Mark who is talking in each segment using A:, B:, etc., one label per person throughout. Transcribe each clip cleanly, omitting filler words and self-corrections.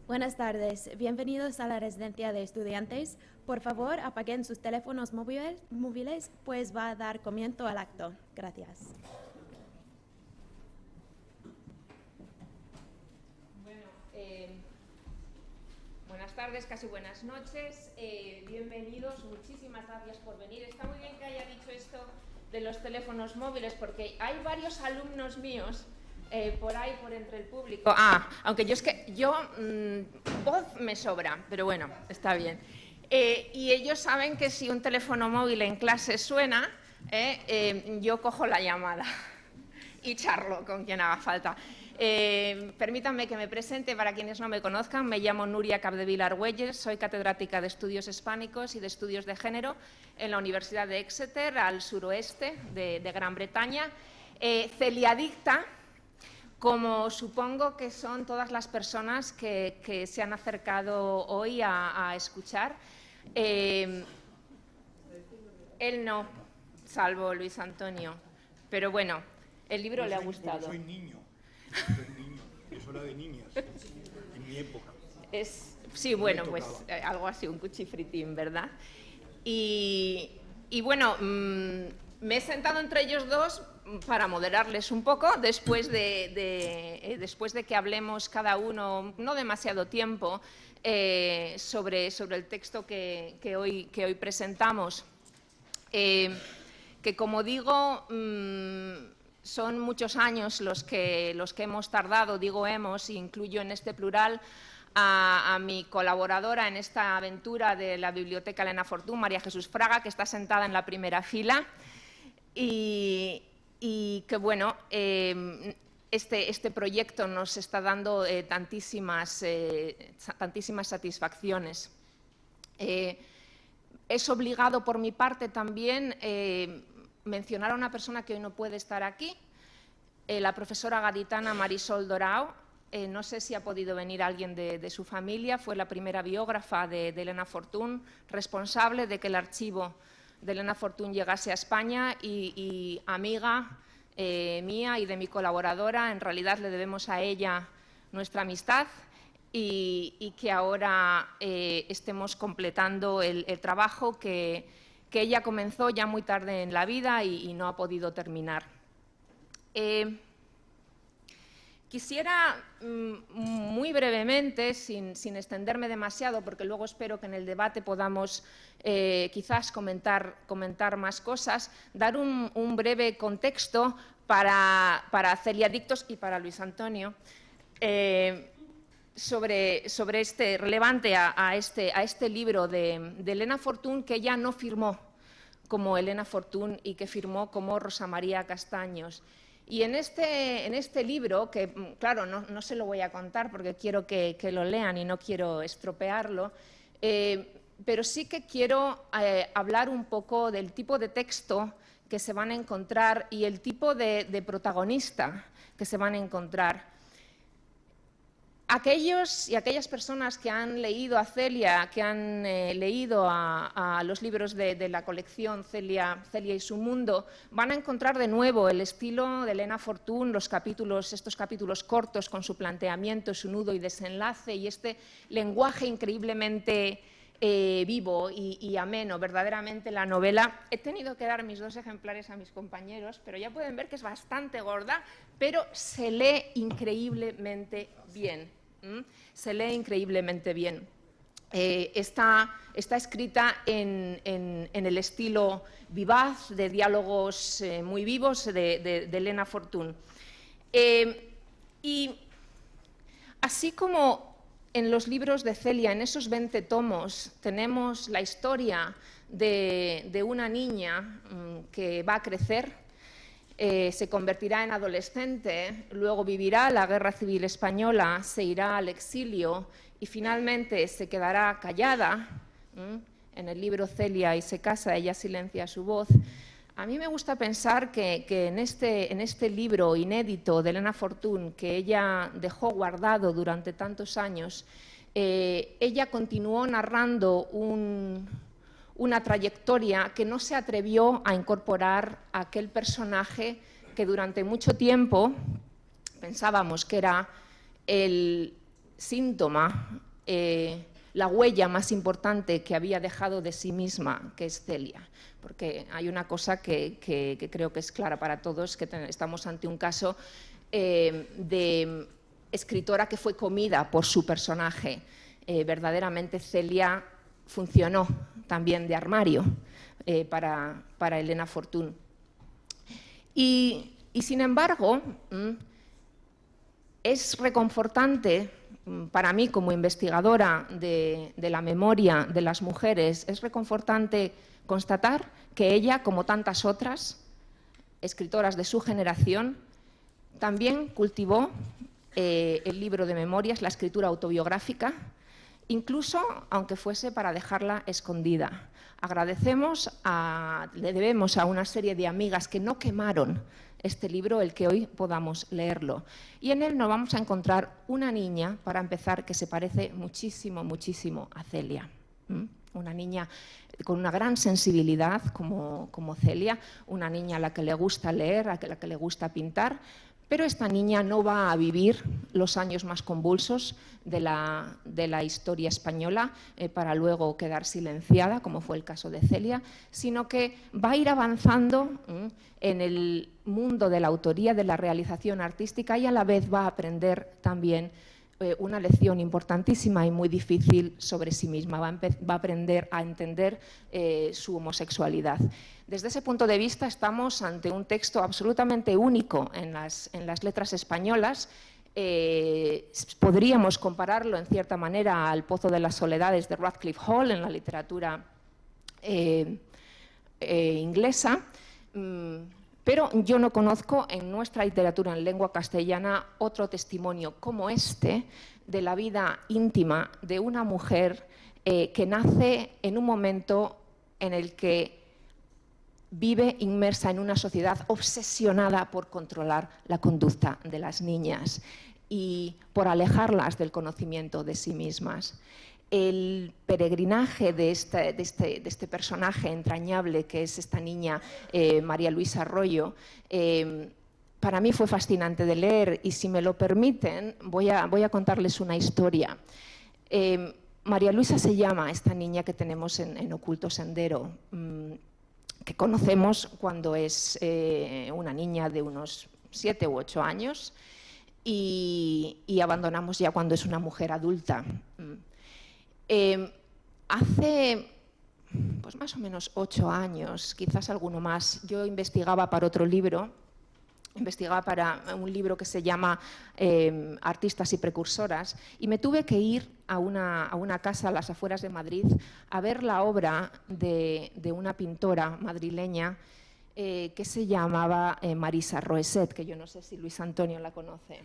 A: Buenas tardes, bienvenidos a la residencia de estudiantes. Por favor, apaguen sus teléfonos móviles, pues va a dar comienzo al acto. Gracias.
B: Bueno, buenas tardes, casi buenas noches. Bienvenidos, muchísimas gracias por venir. Está muy bien que haya dicho esto de los teléfonos móviles, porque hay varios alumnos míos por ahí, por entre el público. Aunque yo voz me sobra, pero bueno, está bien. Y ellos saben que si un teléfono móvil en clase suena, yo cojo la llamada y charlo con quien haga falta. Permítanme que me presente para quienes no me conozcan. Me llamo Nuria Capdevila Argüelles, soy catedrática de Estudios Hispánicos y de Estudios de Género en la Universidad de Exeter, al suroeste de Gran Bretaña. Celiadicta, como supongo que son todas las personas que se han acercado hoy a escuchar. Él no, salvo Luis Antonio, pero bueno, el libro le ha gustado.
C: Soy niño, es hora de niñas, en mi época.
B: Sí, bueno, pues algo así, un cuchifritín, ¿verdad? Y bueno, me he sentado entre ellos dos para moderarles un poco, después de que hablemos cada uno, no demasiado tiempo, sobre el texto que hoy presentamos. Que como digo, son muchos años los que hemos tardado, digo hemos, incluyo en este plural a mi colaboradora en esta aventura de la Biblioteca Elena Fortún, María Jesús Fraga, que está sentada en la primera fila, y que bueno, este proyecto nos está dando tantísimas satisfacciones. Es obligado por mi parte también mencionar a una persona que hoy no puede estar aquí, la profesora gaditana Marisol Dorao. No sé si ha podido venir alguien de su familia, fue la primera biógrafa de Elena Fortún, responsable de que el archivo de Elena Fortún llegase a España y amiga mía y de mi colaboradora. En realidad le debemos a ella nuestra amistad y que ahora estemos completando el trabajo que ella comenzó ya muy tarde en la vida y no ha podido terminar. Quisiera muy brevemente, sin extenderme demasiado, porque luego espero que en el debate podamos quizás comentar más cosas, dar un breve contexto para Celiadictos y para Luis Antonio sobre este relevante a este libro de Elena Fortún, que ella no firmó como Elena Fortún y que firmó como Rosa María Castaños. Y en este libro, que claro, no se lo voy a contar porque quiero que lo lean y no quiero estropearlo, pero sí que quiero hablar un poco del tipo de texto que se van a encontrar y el tipo de protagonista que se van a encontrar. Aquellos y aquellas personas que han leído a Celia, que han leído a los libros de la colección Celia y su mundo, van a encontrar de nuevo el estilo de Elena Fortún, estos capítulos cortos con su planteamiento, su nudo y desenlace, y este lenguaje increíblemente vivo y ameno, verdaderamente la novela. He tenido que dar mis 2 ejemplares a mis compañeros, pero ya pueden ver que es bastante gorda, pero se lee increíblemente bien. Se lee increíblemente bien. Está escrita en el estilo vivaz, de diálogos muy vivos de Elena Fortún. Y así como en los libros de Celia, en esos 20 tomos, tenemos la historia de una niña que va a crecer, se convertirá en adolescente, luego vivirá la Guerra Civil Española, se irá al exilio y finalmente se quedará callada. En el libro Celia y se casa, ella silencia su voz. A mí me gusta pensar que en este libro inédito de Elena Fortún, que ella dejó guardado durante tantos años, ella continuó narrando una trayectoria que no se atrevió a incorporar a aquel personaje que durante mucho tiempo pensábamos que era el síntoma, la huella más importante que había dejado de sí misma, que es Celia. Porque hay una cosa que creo que es clara para todos, que estamos ante un caso de escritora que fue comida por su personaje. Verdaderamente Celia funcionó también de armario para Elena Fortún. Y sin embargo, es reconfortante para mí como investigadora de la memoria de las mujeres, es reconfortante constatar que ella, como tantas otras escritoras de su generación, también cultivó el libro de memorias, la escritura autobiográfica, incluso aunque fuese para dejarla escondida. Le debemos a una serie de amigas que no quemaron este libro el que hoy podamos leerlo. Y en él nos vamos a encontrar una niña, para empezar, que se parece muchísimo, muchísimo a Celia. Una niña con una gran sensibilidad como Celia, una niña a la que le gusta leer, a la que le gusta pintar, pero esta niña no va a vivir los años más convulsos de la historia española para luego quedar silenciada, como fue el caso de Celia, sino que va a ir avanzando en el mundo de la autoría, de la realización artística, y a la vez va a aprender también una lección importantísima y muy difícil sobre sí misma. Va a aprender a entender su homosexualidad. Desde ese punto de vista estamos ante un texto absolutamente único en las letras españolas. Podríamos compararlo en cierta manera al Pozo de las Soledades de Radcliffe Hall en la literatura inglesa. Pero yo no conozco en nuestra literatura en lengua castellana otro testimonio como este de la vida íntima de una mujer que nace en un momento en el que vive inmersa en una sociedad obsesionada por controlar la conducta de las niñas y por alejarlas del conocimiento de sí mismas. El peregrinaje de este personaje entrañable que es esta niña, María Luisa Arroyo, para mí fue fascinante de leer, y si me lo permiten voy a contarles una historia. María Luisa se llama esta niña que tenemos en Oculto Sendero, que conocemos cuando es una niña de unos 7 u 8 años y abandonamos ya cuando es una mujer adulta. Hace pues más o menos 8 años, quizás alguno más, yo investigaba para otro libro, para un libro que se llama Artistas y Precursoras, y me tuve que ir a una casa a las afueras de Madrid a ver la obra de una pintora madrileña que se llamaba Marisa Roeset, que yo no sé si Luis Antonio la conoce.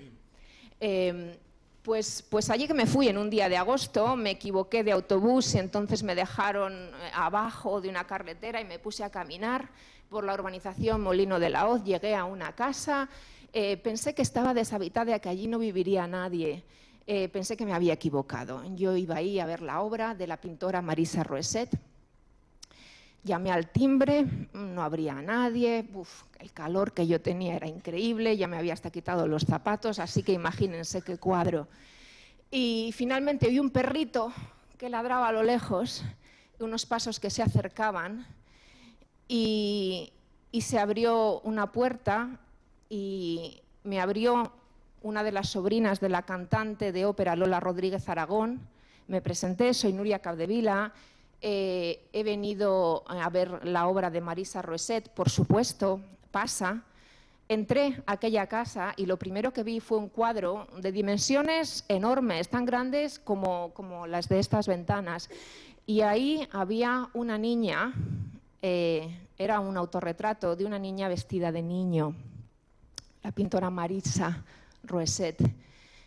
B: Pues allí que me fui en un día de agosto, me equivoqué de autobús y entonces me dejaron abajo de una carretera y me puse a caminar por la urbanización Molino de la Hoz. Llegué a una casa, pensé que estaba deshabitada, que allí no viviría nadie. Pensé que me había equivocado. Yo iba ahí a ver la obra de la pintora Marisa Roeset. Llamé al timbre, no habría nadie, el calor que yo tenía era increíble, ya me había hasta quitado los zapatos, así que imagínense qué cuadro. Y finalmente vi un perrito que ladraba a lo lejos, unos pasos que se acercaban, y se abrió una puerta y me abrió una de las sobrinas de la cantante de ópera Lola Rodríguez Aragón. Me presenté, soy Nuria Capdevila. He venido a ver la obra de Marisa Roeset, por supuesto, pasa. Entré a aquella casa y lo primero que vi fue un cuadro de dimensiones enormes, tan grandes como las de estas ventanas. Y ahí había una niña, era un autorretrato de una niña vestida de niño, la pintora Marisa Roeset.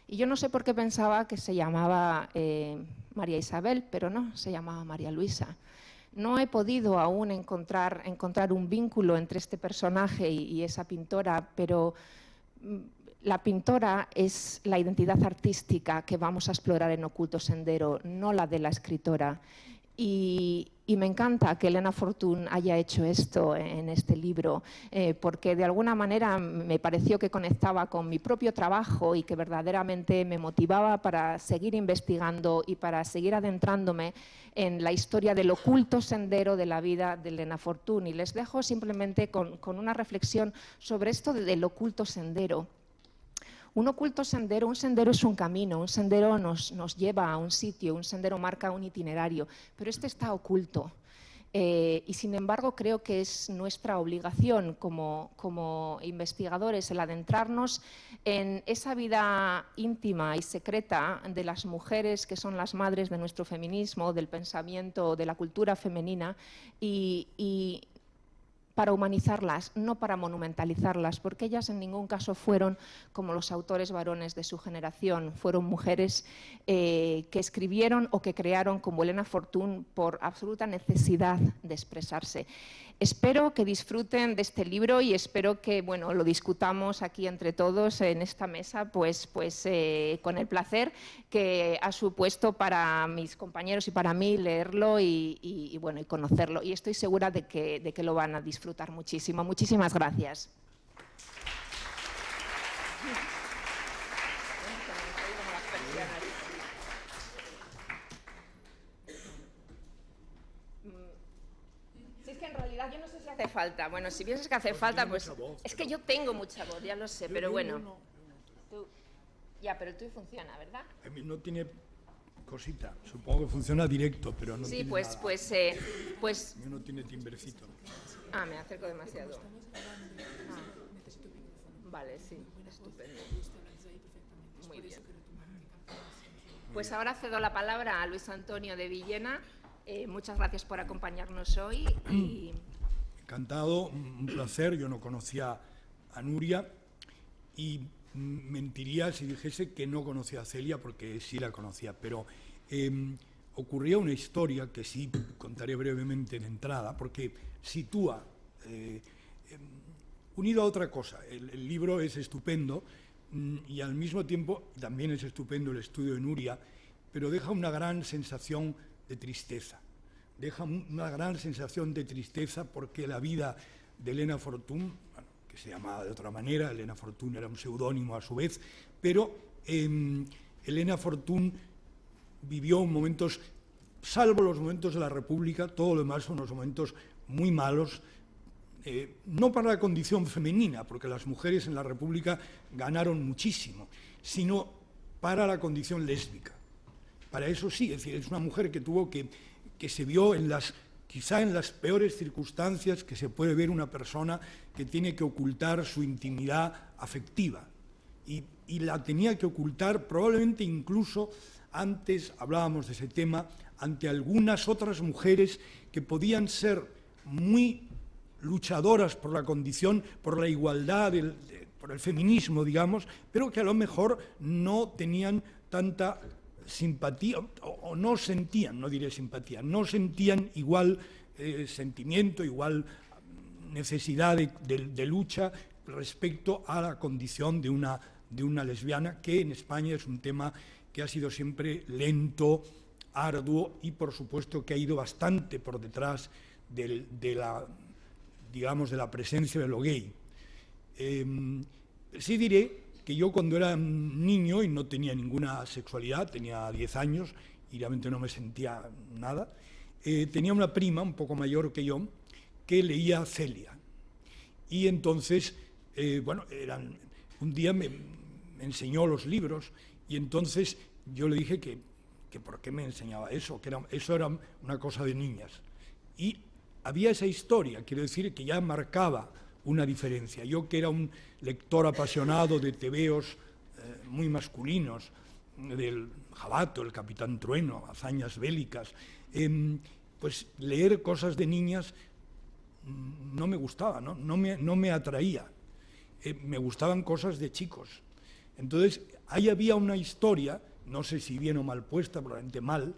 B: Y yo no sé por qué pensaba que se llamaba María Isabel, pero no, se llamaba María Luisa. No he podido aún encontrar un vínculo entre este personaje y esa pintora, pero la pintora es la identidad artística que vamos a explorar en Oculto Sendero, no la de la escritora. Y Y me encanta que Elena Fortún haya hecho esto en este libro, porque de alguna manera me pareció que conectaba con mi propio trabajo y que verdaderamente me motivaba para seguir investigando y para seguir adentrándome en la historia del oculto sendero de la vida de Elena Fortún. Y les dejo simplemente con una reflexión sobre esto del oculto sendero. Un oculto sendero, un sendero es un camino, un sendero nos lleva a un sitio, un sendero marca un itinerario, pero este está oculto. Y sin embargo creo que es nuestra obligación como investigadores el adentrarnos en esa vida íntima y secreta de las mujeres que son las madres de nuestro feminismo, del pensamiento, de la cultura femenina y para humanizarlas, no para monumentalizarlas, porque ellas en ningún caso fueron como los autores varones de su generación, fueron mujeres que escribieron o que crearon como Elena Fortún por absoluta necesidad de expresarse. Espero que disfruten de este libro y espero que lo discutamos aquí entre todos en esta mesa, pues con el placer que ha supuesto para mis compañeros y para mí leerlo y conocerlo. Y estoy segura de que lo van a disfrutar muchísimo. Muchísimas gracias. Yo no sé si hace falta. Bueno, si piensas que hace falta, pues es que yo tengo mucha voz, ya lo sé, pero bueno. Pero tú funciona, ¿verdad?
C: No tiene cosita. Supongo que funciona directo, pero no tiene nada.
B: Pues
C: no tiene timbrecito.
B: Me acerco demasiado. Vale, sí, estupendo. Muy bien. Pues ahora cedo la palabra a Luis Antonio de Villena. Muchas gracias por acompañarnos hoy.
C: Encantado, un placer. Yo no conocía a Nuria y mentiría si dijese que no conocía a Celia, porque sí la conocía, pero ocurría una historia que sí contaré brevemente de entrada, porque sitúa, unido a otra cosa, el libro es estupendo y al mismo tiempo también es estupendo el estudio de Nuria, pero deja una gran sensación de tristeza. Deja una gran sensación de tristeza porque la vida de Elena Fortún, que se llamaba de otra manera, Elena Fortún era un seudónimo a su vez, pero Elena Fortún vivió momentos, salvo los momentos de la República, todo lo demás son unos momentos muy malos, no para la condición femenina, porque las mujeres en la República ganaron muchísimo, sino para la condición lésbica. Para eso sí, es decir, es una mujer que tuvo que se vio quizá en las peores circunstancias que se puede ver una persona que tiene que ocultar su intimidad afectiva. Y la tenía que ocultar probablemente incluso antes, hablábamos de ese tema, ante algunas otras mujeres que podían ser muy luchadoras por la condición, por la igualdad, por el feminismo, digamos, pero que a lo mejor no tenían tanta simpatía, o no sentían, no diré simpatía, no sentían igual sentimiento, igual necesidad de lucha respecto a la condición de una lesbiana, que en España es un tema que ha sido siempre lento, arduo y por supuesto que ha ido bastante por detrás de la presencia de lo gay. Sí diré que yo cuando era niño y no tenía ninguna sexualidad, tenía 10 años y realmente no me sentía nada, tenía una prima un poco mayor que yo que leía Celia. Y entonces, un día me enseñó los libros y entonces yo le dije que por qué me enseñaba eso, que eso era una cosa de niñas. Y había esa historia, quiero decir, que ya marcaba una diferencia. Yo, que era un lector apasionado de tebeos muy masculinos, del Jabato, el Capitán Trueno, hazañas bélicas, pues leer cosas de niñas no me gustaba, no me atraía. Me gustaban cosas de chicos. Entonces, ahí había una historia, no sé si bien o mal puesta, probablemente mal,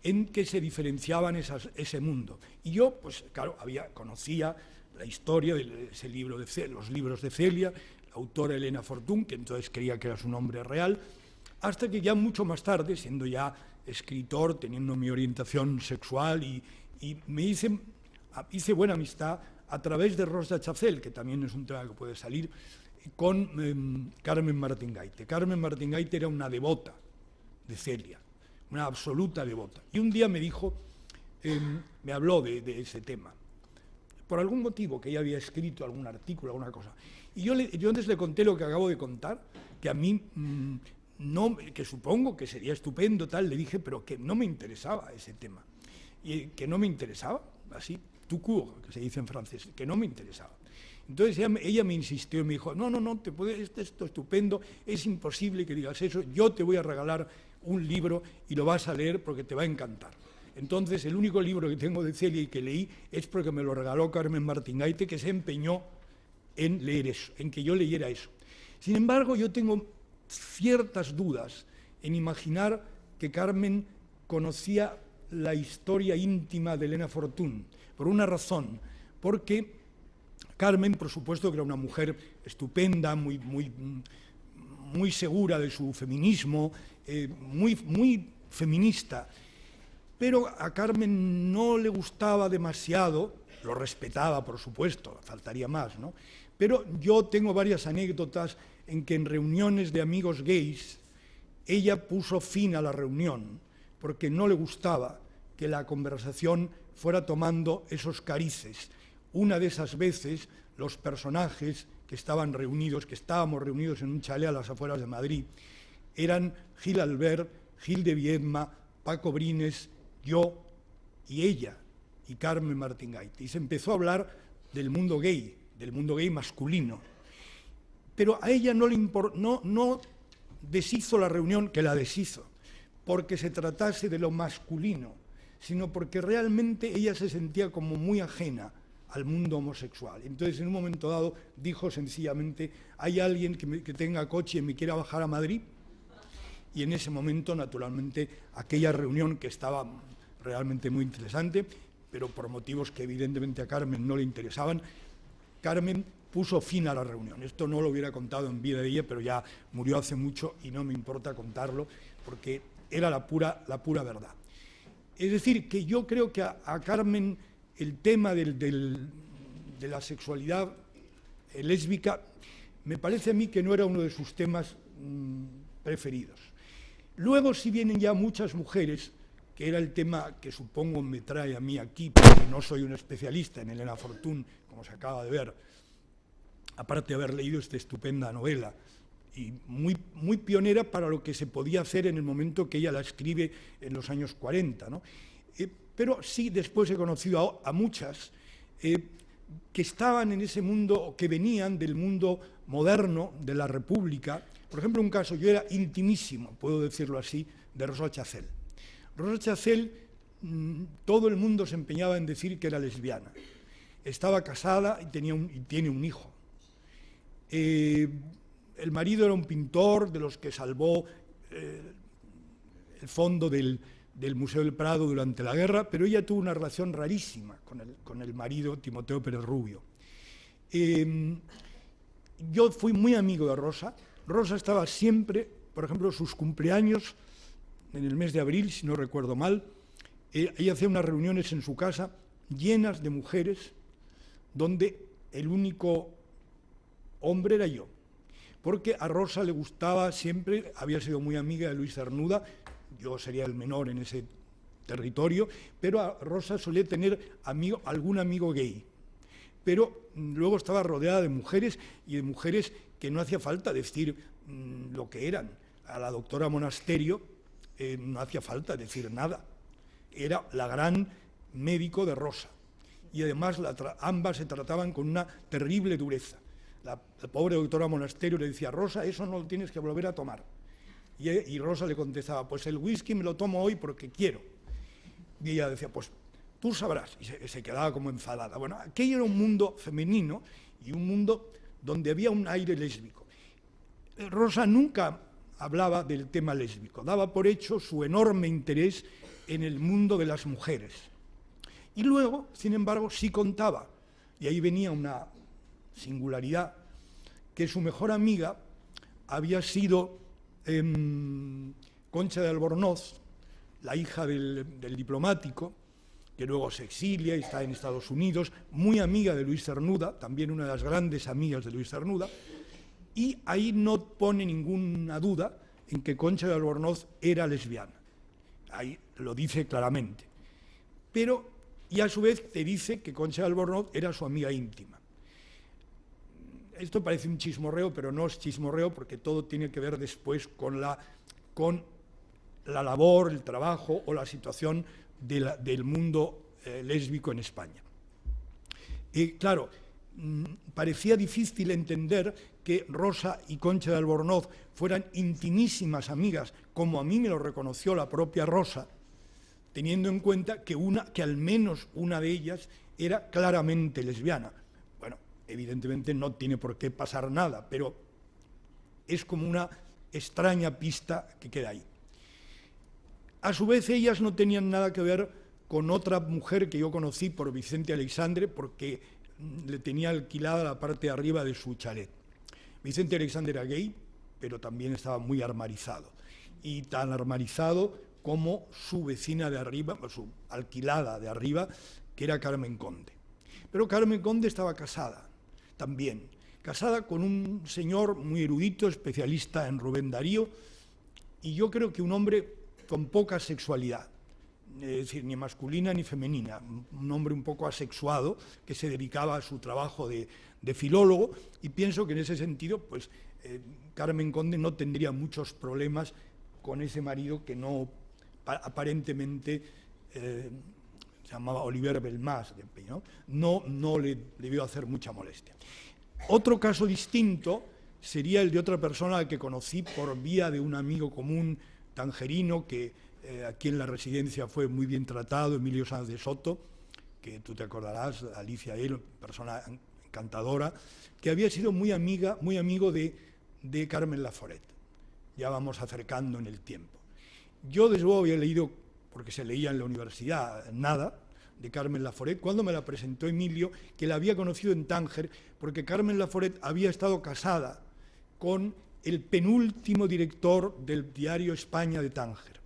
C: en que se diferenciaban ese mundo. Y yo, pues claro, conocía la historia de ese libro los libros de Celia, la autora Elena Fortún, que entonces creía que era su nombre real, hasta que ya mucho más tarde, siendo ya escritor, teniendo mi orientación sexual y Y hice buena amistad a través de Rosa Chacel, que también es un tema que puede salir, con Carmen Martín Gaite. Carmen Martín Gaite era una devota de Celia, una absoluta devota. Y un día me dijo, me habló de ese tema, por algún motivo, que ella había escrito algún artículo, alguna cosa. Y yo antes le conté lo que acabo de contar, que a mí, que supongo que sería estupendo, tal, le dije, pero que no me interesaba ese tema. Y que no me interesaba, así, tout court, que se dice en francés, que no me interesaba. Entonces ella me insistió y me dijo, no, esto es estupendo, es imposible que digas eso, yo te voy a regalar un libro y lo vas a leer porque te va a encantar. Entonces el único libro que tengo de Celia y que leí es porque me lo regaló Carmen Martín Gaite, que se empeñó en leer eso, en que yo leyera eso. Sin embargo, yo tengo ciertas dudas en imaginar que Carmen conocía la historia íntima de Elena Fortún, por una razón, porque Carmen, por supuesto, que era una mujer estupenda, muy segura de su feminismo, muy feminista, pero a Carmen no le gustaba demasiado, lo respetaba, por supuesto, faltaría más, ¿no? Pero yo tengo varias anécdotas en que en reuniones de amigos gays ella puso fin a la reunión porque no le gustaba que la conversación fuera tomando esos carices. Una de esas veces, los personajes que estábamos reunidos en un chalet a las afueras de Madrid, eran Gil Albert, Gil de Viedma, Paco Brines, yo y ella, y Carmen Martín Gaite. Y se empezó a hablar del mundo gay masculino. Pero a ella no deshizo la reunión, que la deshizo, porque se tratase de lo masculino, sino porque realmente ella se sentía como muy ajena al mundo homosexual. Entonces, en un momento dado, dijo sencillamente, ¿hay alguien que tenga coche y me quiera bajar a Madrid? Y en ese momento, naturalmente, aquella reunión, que estaba realmente muy interesante, pero por motivos que evidentemente a Carmen no le interesaban, Carmen puso fin a la reunión. Esto no lo hubiera contado en vida de ella, pero ya murió hace mucho y no me importa contarlo, porque era la pura verdad. Es decir, que yo creo que a Carmen el tema de la sexualidad lésbica me parece a mí que no era uno de sus temas preferidos. Luego sí vienen ya muchas mujeres, que era el tema que supongo me trae a mí aquí, porque no soy un especialista en Elena Fortún, como se acaba de ver, aparte de haber leído esta estupenda novela, y muy pionera para lo que se podía hacer en el momento que ella la escribe en los años 40, ¿no? Pero sí, después he conocido a muchas que estaban en ese mundo, que venían del mundo moderno de la República. Por ejemplo, un caso, yo era intimísimo, puedo decirlo así, de Rosa Chacel. Rosa Chacel, todo el mundo se empeñaba en decir que era lesbiana. Estaba casada y tiene un hijo. El marido era un pintor de los que salvó el fondo del Museo del Prado durante la guerra, pero ella tuvo una relación rarísima con el marido, Timoteo Pérez Rubio. Yo fui muy amigo de Rosa. Rosa estaba siempre, por ejemplo, sus cumpleaños, en el mes de abril, si no recuerdo mal, ella hacía unas reuniones en su casa llenas de mujeres, donde el único hombre era yo. Porque a Rosa le gustaba siempre, había sido muy amiga de Luis Cernuda, yo sería el menor en ese territorio, pero a Rosa solía tener algún amigo gay. Pero luego estaba rodeada de mujeres, y de mujeres que no hacía falta decir lo que eran. A la doctora Monasterio no hacía falta decir nada. Era la gran médico de Rosa. Y además ambas se trataban con una terrible dureza. La pobre doctora Monasterio le decía, Rosa, eso no lo tienes que volver a tomar. Y Rosa le contestaba, pues el whisky me lo tomo hoy porque quiero. Y ella decía, pues tú sabrás. Y se quedaba como enfadada. Bueno, aquello era un mundo femenino y un mundo donde había un aire lésbico. Rosa nunca hablaba del tema lésbico, daba por hecho su enorme interés en el mundo de las mujeres. Y luego, sin embargo, sí contaba, y ahí venía una singularidad, que su mejor amiga había sido Concha de Albornoz, la hija del diplomático, que luego se exilia y está en Estados Unidos, muy amiga de Luis Cernuda, también una de las grandes amigas de Luis Cernuda, y ahí no pone ninguna duda en que Concha de Albornoz era lesbiana. Ahí lo dice claramente. Pero, y a su vez te dice que Concha de Albornoz era su amiga íntima. Esto parece un chismorreo, pero no es chismorreo porque todo tiene que ver después con la labor, el trabajo o la situación del mundo lésbico en España. Claro, parecía difícil entender que Rosa y Concha de Albornoz fueran intimísimas amigas, como a mí me lo reconoció la propia Rosa, teniendo en cuenta que al menos una de ellas era claramente lesbiana. Bueno, evidentemente no tiene por qué pasar nada, pero es como una extraña pista que queda ahí. A su vez, ellas no tenían nada que ver con otra mujer que yo conocí por Vicente Aleixandre, porque le tenía alquilada la parte de arriba de su chalet. Vicente Aleixandre era gay, pero también estaba muy armarizado, y tan armarizado como su vecina de arriba, su alquilada de arriba, que era Carmen Conde. Pero Carmen Conde estaba casada también, casada con un señor muy erudito, especialista en Rubén Darío, y yo creo que un hombre con poca sexualidad, es decir, ni masculina ni femenina, un hombre un poco asexuado que se dedicaba a su trabajo de filólogo, y pienso que en ese sentido pues, Carmen Conde no tendría muchos problemas con ese marido que no, aparentemente, se llamaba Oliver Belmas, no le debió hacer mucha molestia. Otro caso distinto sería el de otra persona a la que conocí por vía de un amigo común tangerino que aquí en la residencia fue muy bien tratado, Emilio Sanz de Soto, que tú te acordarás, Alicia él, persona encantadora, que había sido muy amigo de Carmen Laforet. Ya vamos acercando en el tiempo. Yo desde luego había leído, porque se leía en la universidad, nada de Carmen Laforet, cuando me la presentó Emilio, que la había conocido en Tánger, porque Carmen Laforet había estado casada con el penúltimo director del diario España de Tánger,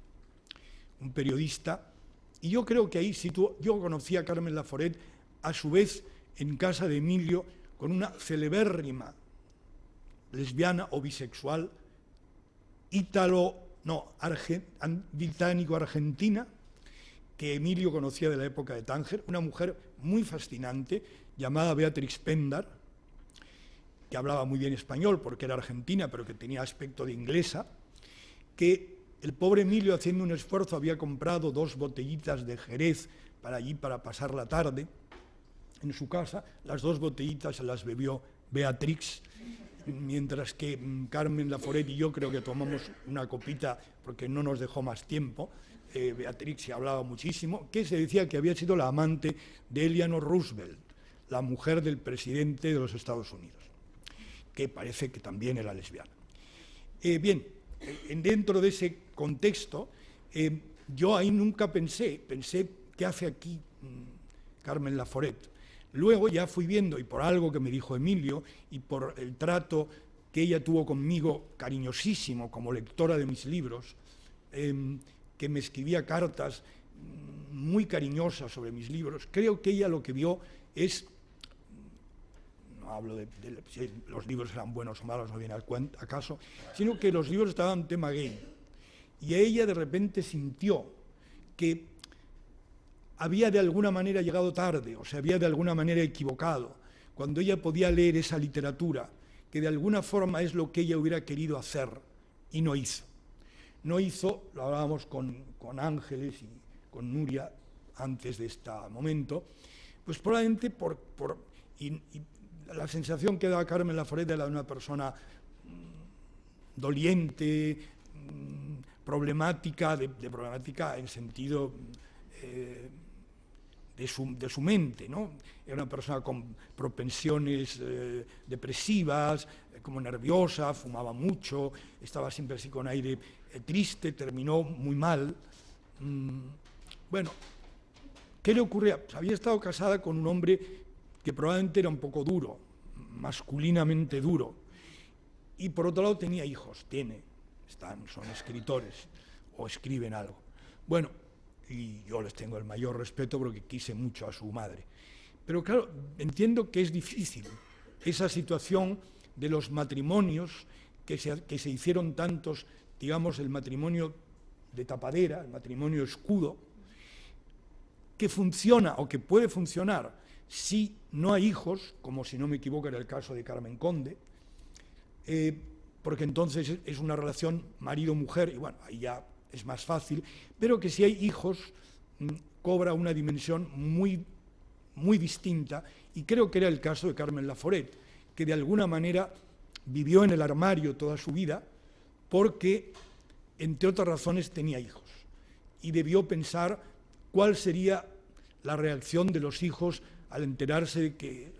C: un periodista, y yo creo que ahí yo conocí a Carmen Laforet, a su vez en casa de Emilio, con una celebérrima lesbiana o bisexual británico-argentina, que Emilio conocía de la época de Tánger, una mujer muy fascinante, llamada Beatrix Pender, que hablaba muy bien español porque era argentina, pero que tenía aspecto de inglesa, que el pobre Emilio, haciendo un esfuerzo, había comprado 2 botellitas de Jerez para pasar la tarde en su casa. Las 2 botellitas se las bebió Beatrix, mientras que Carmen Laforet y yo creo que tomamos una copita porque no nos dejó más tiempo. Beatrix se hablaba muchísimo, que se decía que había sido la amante de Eleanor Roosevelt, la mujer del presidente de los Estados Unidos, que parece que también era lesbiana. Bien, dentro de ese contexto, yo ahí nunca pensé ¿qué hace aquí Carmen Laforet? Luego ya fui viendo, y por algo que me dijo Emilio, y por el trato que ella tuvo conmigo, cariñosísimo, como lectora de mis libros, que me escribía cartas muy cariñosas sobre mis libros, creo que ella lo que vio es, no hablo de si los libros eran buenos o malos, no viene al caso, sino que los libros estaban tema gay. Y ella de repente sintió que había de alguna manera llegado tarde, o se había de alguna manera equivocado, cuando ella podía leer esa literatura, que de alguna forma es lo que ella hubiera querido hacer, y no hizo. No hizo, lo hablábamos con Ángeles y con Nuria antes de este momento, pues probablemente y la sensación que daba Carmen Laforet era de una persona doliente, problemática, de problemática en sentido de su mente, ¿no? Era una persona con propensiones depresivas, como nerviosa, fumaba mucho, estaba siempre así con aire triste, terminó muy mal. Bueno, ¿qué le ocurría? Pues había estado casada con un hombre que probablemente era un poco duro, masculinamente duro, y por otro lado tenía hijos, son escritores o escriben algo. Bueno, y yo les tengo el mayor respeto porque quise mucho a su madre. Pero claro, entiendo que es difícil esa situación de los matrimonios que se hicieron tantos, digamos, el matrimonio de tapadera, el matrimonio escudo, que funciona o que puede funcionar si no hay hijos, como si no me equivoco era el caso de Carmen Conde, porque entonces es una relación marido-mujer, y bueno, ahí ya es más fácil, pero que si hay hijos cobra una dimensión muy, muy distinta, y creo que era el caso de Carmen Laforet, que de alguna manera vivió en el armario toda su vida porque, entre otras razones, tenía hijos, y debió pensar cuál sería la reacción de los hijos al enterarse de que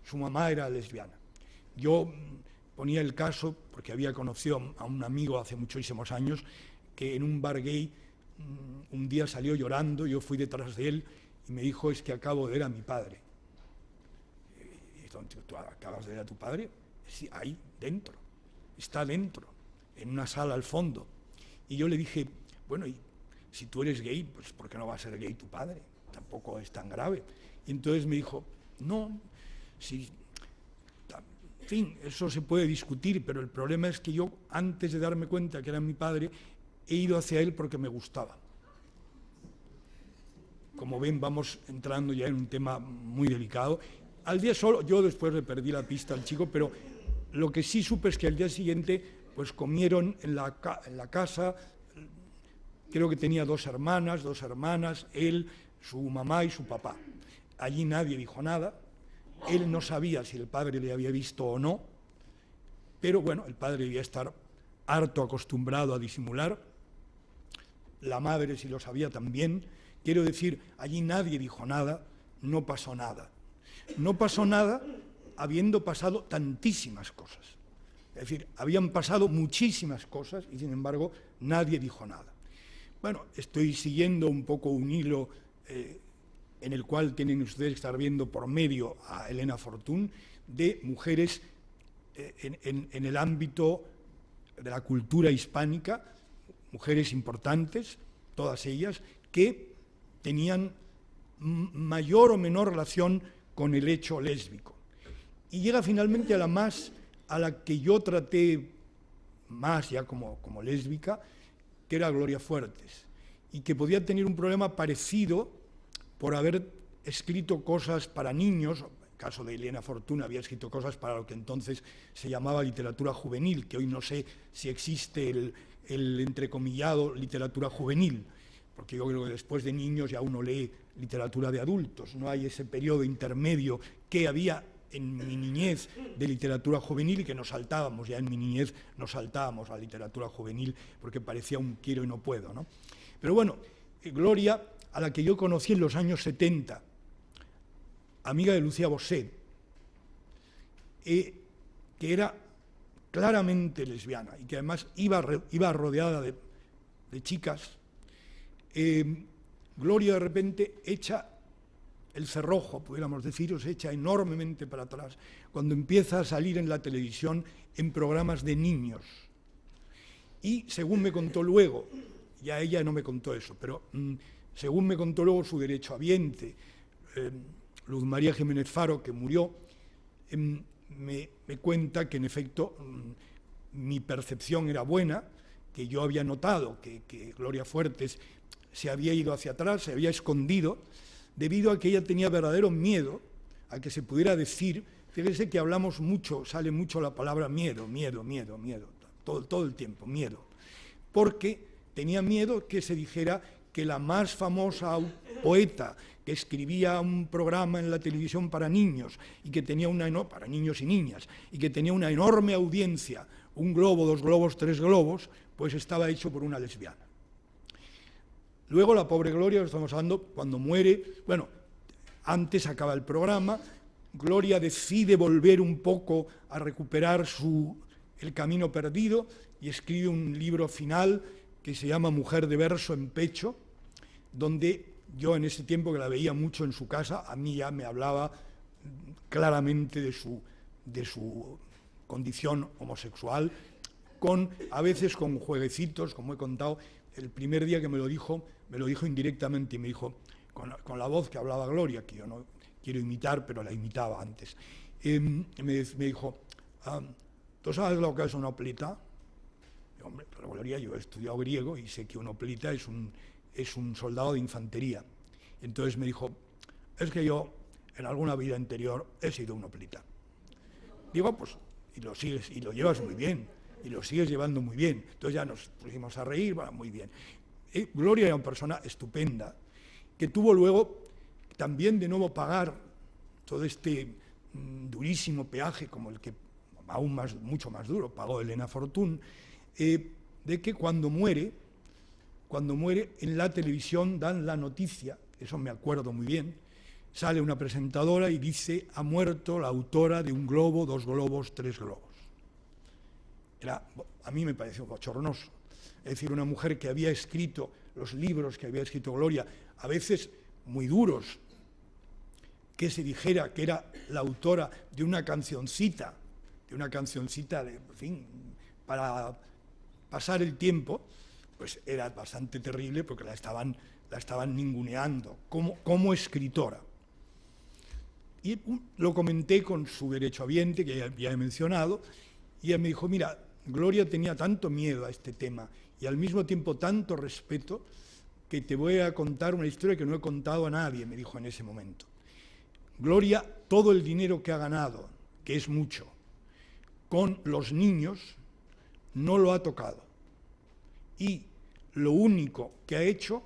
C: su mamá era lesbiana. Yo ponía el caso, porque había conocido a un amigo hace muchísimos años, que en un bar gay un día salió llorando, yo fui detrás de él y me dijo, es que acabo de ver a mi padre. Y entonces, ¿tú acabas de ver a tu padre? Sí, ahí, dentro, está dentro, en una sala al fondo. Y yo le dije, bueno, y si tú eres gay, pues ¿por qué no va a ser gay tu padre? Tampoco es tan grave. Y entonces me dijo, no, si, en fin, eso se puede discutir, pero el problema es que yo, antes de darme cuenta que era mi padre, he ido hacia él porque me gustaba. Como ven, vamos entrando ya en un tema muy delicado. Al día solo, yo después le perdí la pista al chico, pero lo que sí supe es que al día siguiente, pues comieron en la casa, creo que tenía dos hermanas, él, su mamá y su papá. Allí nadie dijo nada, él no sabía si el padre le había visto o no, pero bueno, el padre debía estar harto acostumbrado a disimular, la madre si lo sabía también, quiero decir, allí nadie dijo nada, no pasó nada. No pasó nada habiendo pasado tantísimas cosas. Es decir, habían pasado muchísimas cosas y sin embargo nadie dijo nada. Bueno, estoy siguiendo un poco un hilo en el cual tienen ustedes que estar viendo por medio a Elena Fortún, de mujeres en el ámbito de la cultura hispánica, mujeres importantes, todas ellas, que tenían mayor o menor relación con el hecho lésbico. Y llega finalmente a la que yo traté más ya como lésbica, que era Gloria Fuertes, y que podía tener un problema parecido por haber escrito cosas para niños. En el caso de Elena Fortún había escrito cosas para lo que entonces se llamaba literatura juvenil, que hoy no sé si existe el entrecomillado literatura juvenil, porque yo creo que después de niños ya uno lee literatura de adultos, no hay ese periodo intermedio que había en mi niñez de literatura juvenil y que nos saltábamos, ya en mi niñez nos saltábamos a la literatura juvenil porque parecía un quiero y no puedo, ¿no? Pero bueno, Gloria, a la que yo conocí en los años 70, amiga de Lucía Bosset, que era claramente lesbiana y que además iba rodeada de chicas, Gloria de repente echa el cerrojo, pudiéramos decir, se echa enormemente para atrás cuando empieza a salir en la televisión en programas de niños. Y según me contó luego, ya ella no me contó eso, pero según me contó luego su derechohabiente, Luz María Jiménez Faro, que murió, me cuenta que en efecto mi percepción era buena, que yo había notado que Gloria Fuertes se había ido hacia atrás, se había escondido, debido a que ella tenía verdadero miedo a que se pudiera decir, fíjese que hablamos mucho, sale mucho la palabra miedo, todo el tiempo, miedo, porque tenía miedo que se dijera que la más famosa poeta que escribía un programa en la televisión para niños, y que tenía para niños y niñas, y que tenía una enorme audiencia, un globo, 2 globos, 3 globos, pues estaba hecho por una lesbiana. Luego la pobre Gloria, estamos hablando, cuando muere, bueno, antes acaba el programa, Gloria decide volver un poco a recuperar el camino perdido y escribe un libro final que se llama Mujer de verso en pecho, donde yo en ese tiempo que la veía mucho en su casa, a mí ya me hablaba claramente de su condición homosexual, a veces con jueguecitos, como he contado, el primer día que me lo dijo indirectamente y me dijo, con la voz que hablaba Gloria, que yo no quiero imitar, pero la imitaba antes, me dijo, ¿tú sabes lo que es una hoplita? Y, hombre, pero Gloria, yo he estudiado griego y sé que una hoplita es un soldado de infantería. Y entonces me dijo, es que yo en alguna vida anterior he sido una hoplita. Digo, pues, y lo llevas muy bien, y lo sigues llevando muy bien. Entonces ya nos pusimos a reír, bueno, muy bien. Gloria era una persona estupenda, que tuvo luego también de nuevo pagar todo este durísimo peaje, como el que aún mucho más duro pagó Elena Fortún, de que cuando muere en la televisión dan la noticia, eso me acuerdo muy bien, sale una presentadora y dice, ha muerto la autora de Un globo, 2 globos, 3 globos. A mí me pareció bochornoso. Es decir, una mujer que había escrito los libros que había escrito Gloria, a veces muy duros, que se dijera que era la autora de una cancioncita en fin, para pasar el tiempo, pues era bastante terrible porque la estaban ninguneando como escritora. Y lo comenté con su derechohabiente, que ya he mencionado, y ella me dijo, mira, Gloria tenía tanto miedo a este tema y al mismo tiempo tanto respeto, que te voy a contar una historia que no he contado a nadie, me dijo en ese momento. Gloria, todo el dinero que ha ganado, que es mucho, con los niños, no lo ha tocado. Y lo único que ha hecho,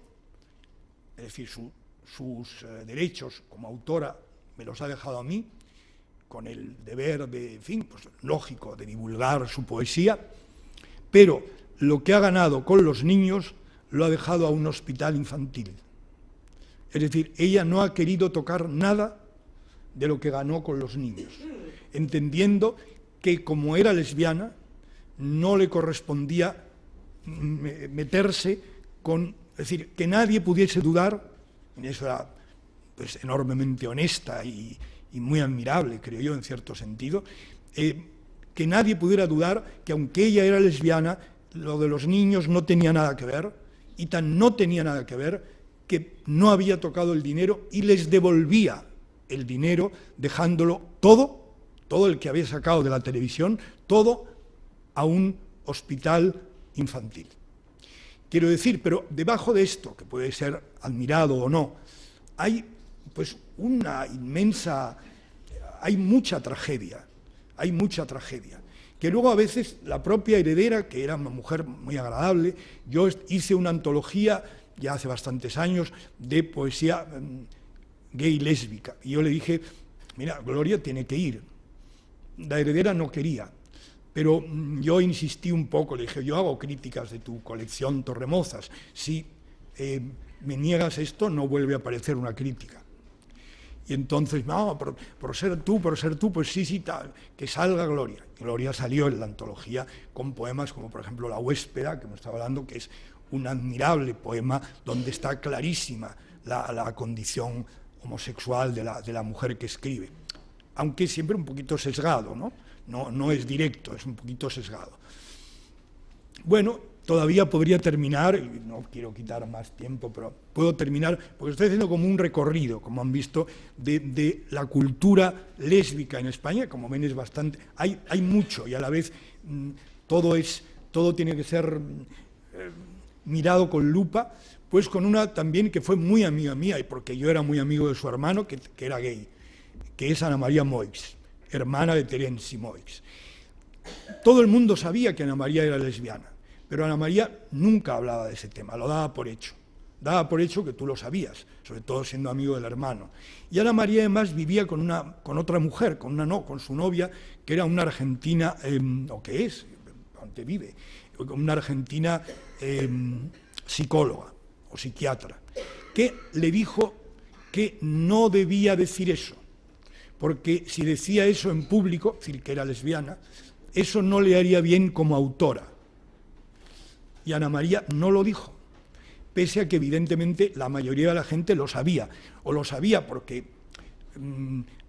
C: es decir, sus derechos como autora me los ha dejado a mí, con el deber de, en fin, pues lógico, de divulgar su poesía, pero lo que ha ganado con los niños lo ha dejado a un hospital infantil. Es decir, ella no ha querido tocar nada de lo que ganó con los niños, entendiendo que como era lesbiana, no le correspondía meterse con, es decir, que nadie pudiese dudar, y eso era pues enormemente honesta y muy admirable, creo yo, en cierto sentido, que nadie pudiera dudar que aunque ella era lesbiana, lo de los niños no tenía nada que ver, y tan no tenía nada que ver que no había tocado el dinero y les devolvía el dinero dejándolo todo el que había sacado de la televisión, todo a un hospital infantil. Quiero decir, pero debajo de esto, que puede ser admirado o no, hay pues hay mucha tragedia, que luego a veces la propia heredera, que era una mujer muy agradable, yo hice una antología ya hace bastantes años de poesía gay lésbica, y yo le dije, mira, Gloria tiene que ir. La heredera no quería, pero yo insistí un poco, le dije, yo hago críticas de tu colección Torremozas, si me niegas esto no vuelve a aparecer una crítica. Y entonces, no, por ser tú, pues sí, tal, que salga Gloria. Gloria salió en la antología con poemas como, por ejemplo, La Huéspeda, que me estaba hablando, que es un admirable poema donde está clarísima la condición homosexual de la mujer que escribe. Aunque siempre un poquito sesgado, ¿no? No es directo, es un poquito sesgado. Bueno, todavía podría terminar, y no quiero quitar más tiempo, pero puedo terminar, porque estoy haciendo como un recorrido, como han visto, de la cultura lésbica en España. Como ven, es bastante, hay mucho, y a la vez todo tiene que ser mirado con lupa, pues con una también que fue muy amiga mía, y porque yo era muy amigo de su hermano, que era gay, que es Ana María Moix, hermana de Terence Moix. Todo el mundo sabía que Ana María era lesbiana, pero Ana María nunca hablaba de ese tema, lo daba por hecho. Daba por hecho que tú lo sabías, sobre todo siendo amigo del hermano. Y Ana María además vivía con otra mujer, con su novia, que era una argentina, o que es, donde vive, una argentina psicóloga o psiquiatra, que le dijo que no debía decir eso, porque si decía eso en público, es decir, que era lesbiana, eso no le haría bien como autora. Y Ana María no lo dijo, pese a que evidentemente la mayoría de la gente lo sabía, o lo sabía porque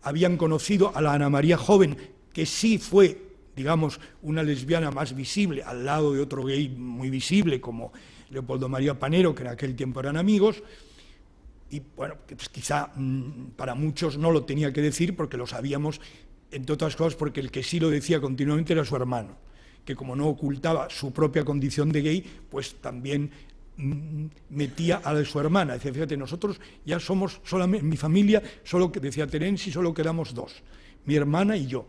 C: habían conocido a la Ana María joven, que sí fue, digamos, una lesbiana más visible, al lado de otro gay muy visible, como Leopoldo María Panero, que en aquel tiempo eran amigos, y bueno, pues quizá para muchos no lo tenía que decir porque lo sabíamos, entre otras cosas porque el que sí lo decía continuamente era su hermano, que como no ocultaba su propia condición de gay, pues también metía a la de su hermana. Decía, fíjate, nosotros ya somos, solamente, en mi familia, solo que decía Terenzi, solo quedamos dos, mi hermana y yo,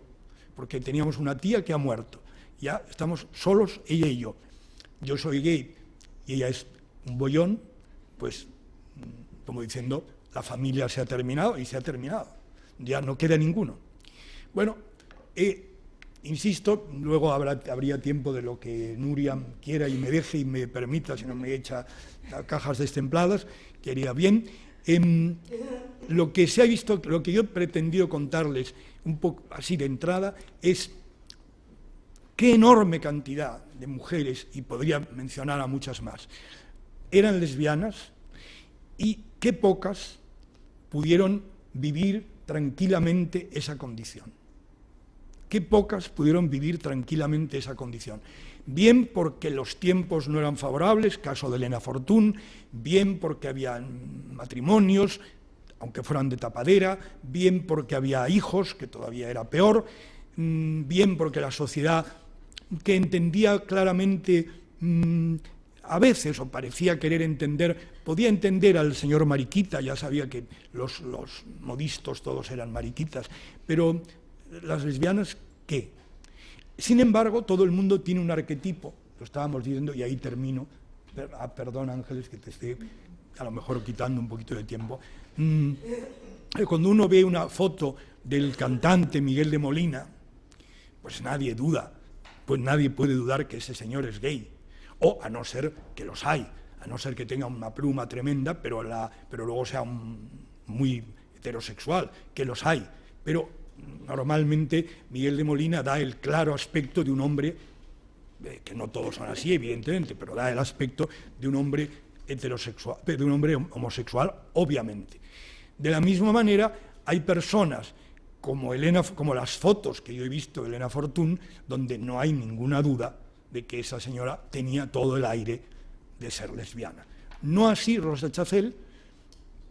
C: porque teníamos una tía que ha muerto. Ya estamos solos, ella y yo. Yo soy gay y ella es un bollón, pues, como diciendo, la familia se ha terminado y se ha terminado. Ya no queda ninguno. Bueno, insisto, luego habría tiempo de lo que Nuria quiera y me deje y me permita, si no me echa a cajas destempladas, que haría bien. Lo que se ha visto, lo que yo he pretendido contarles un poco así de entrada es qué enorme cantidad de mujeres, y podría mencionar a muchas más, eran lesbianas y qué pocas pudieron vivir tranquilamente esa condición. Qué pocas pudieron vivir tranquilamente esa condición. Bien porque los tiempos no eran favorables, caso de Elena Fortún, bien porque había matrimonios, aunque fueran de tapadera, bien porque había hijos, que todavía era peor, bien porque la sociedad, que entendía claramente, a veces, o parecía querer entender, podía entender al señor Mariquita, ya sabía que los modistos todos eran mariquitas, pero las lesbianas, ¿qué? Sin embargo, todo el mundo tiene un arquetipo, lo estábamos diciendo, y ahí termino. Perdón, Ángeles, que te esté a lo mejor quitando un poquito de tiempo. Cuando uno ve una foto del cantante Miguel de Molina, pues nadie duda, pues nadie puede dudar que ese señor es gay, o a no ser que los hay, a no ser que tenga una pluma tremenda, pero luego sea muy heterosexual, que los hay, pero normalmente Miguel de Molina da el claro aspecto de un hombre, que no todos son así, evidentemente, pero da el aspecto de un hombre heterosexual, de un hombre homosexual, obviamente. De la misma manera, hay personas como las fotos que yo he visto de Elena Fortún, donde no hay ninguna duda de que esa señora tenía todo el aire de ser lesbiana. No así Rosa Chacel,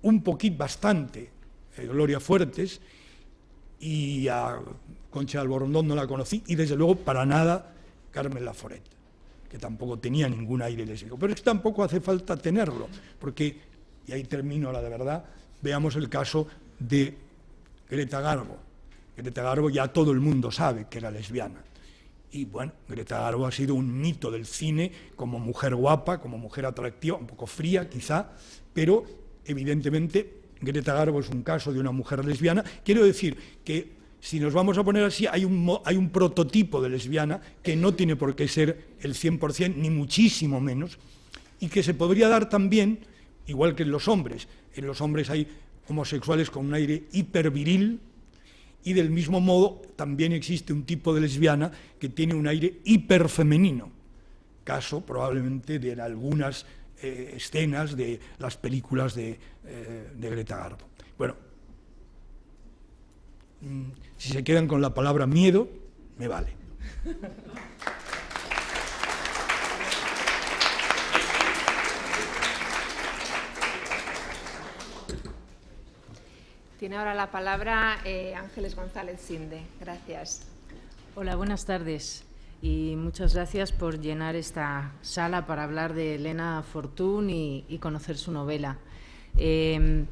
C: un poquito bastante Gloria Fuertes, y a Concha Alborondón no la conocí, y desde luego para nada Carmen Laforet, que tampoco tenía ningún aire lésbico. Pero es que tampoco hace falta tenerlo, porque, y ahí termino la de verdad, veamos el caso de Greta Garbo. Greta Garbo ya todo el mundo sabe que era lesbiana. Y bueno, Greta Garbo ha sido un mito del cine como mujer guapa, como mujer atractiva, un poco fría quizá, pero evidentemente Greta Garbo es un caso de una mujer lesbiana. Quiero decir que si nos vamos a poner así, hay un prototipo de lesbiana que no tiene por qué ser el 100%, ni muchísimo menos, y que se podría dar también, igual que en los hombres. En los hombres hay homosexuales con un aire hiperviril, y del mismo modo también existe un tipo de lesbiana que tiene un aire hiperfemenino, caso probablemente de algunas escenas de las películas de Greta Garbo. Bueno, si se quedan con la palabra miedo, me vale.
B: Tiene ahora la palabra Ángeles González Sinde. Gracias.
D: Hola, buenas tardes. Y muchas gracias por llenar esta sala para hablar de Elena Fortún y conocer su novela. Yo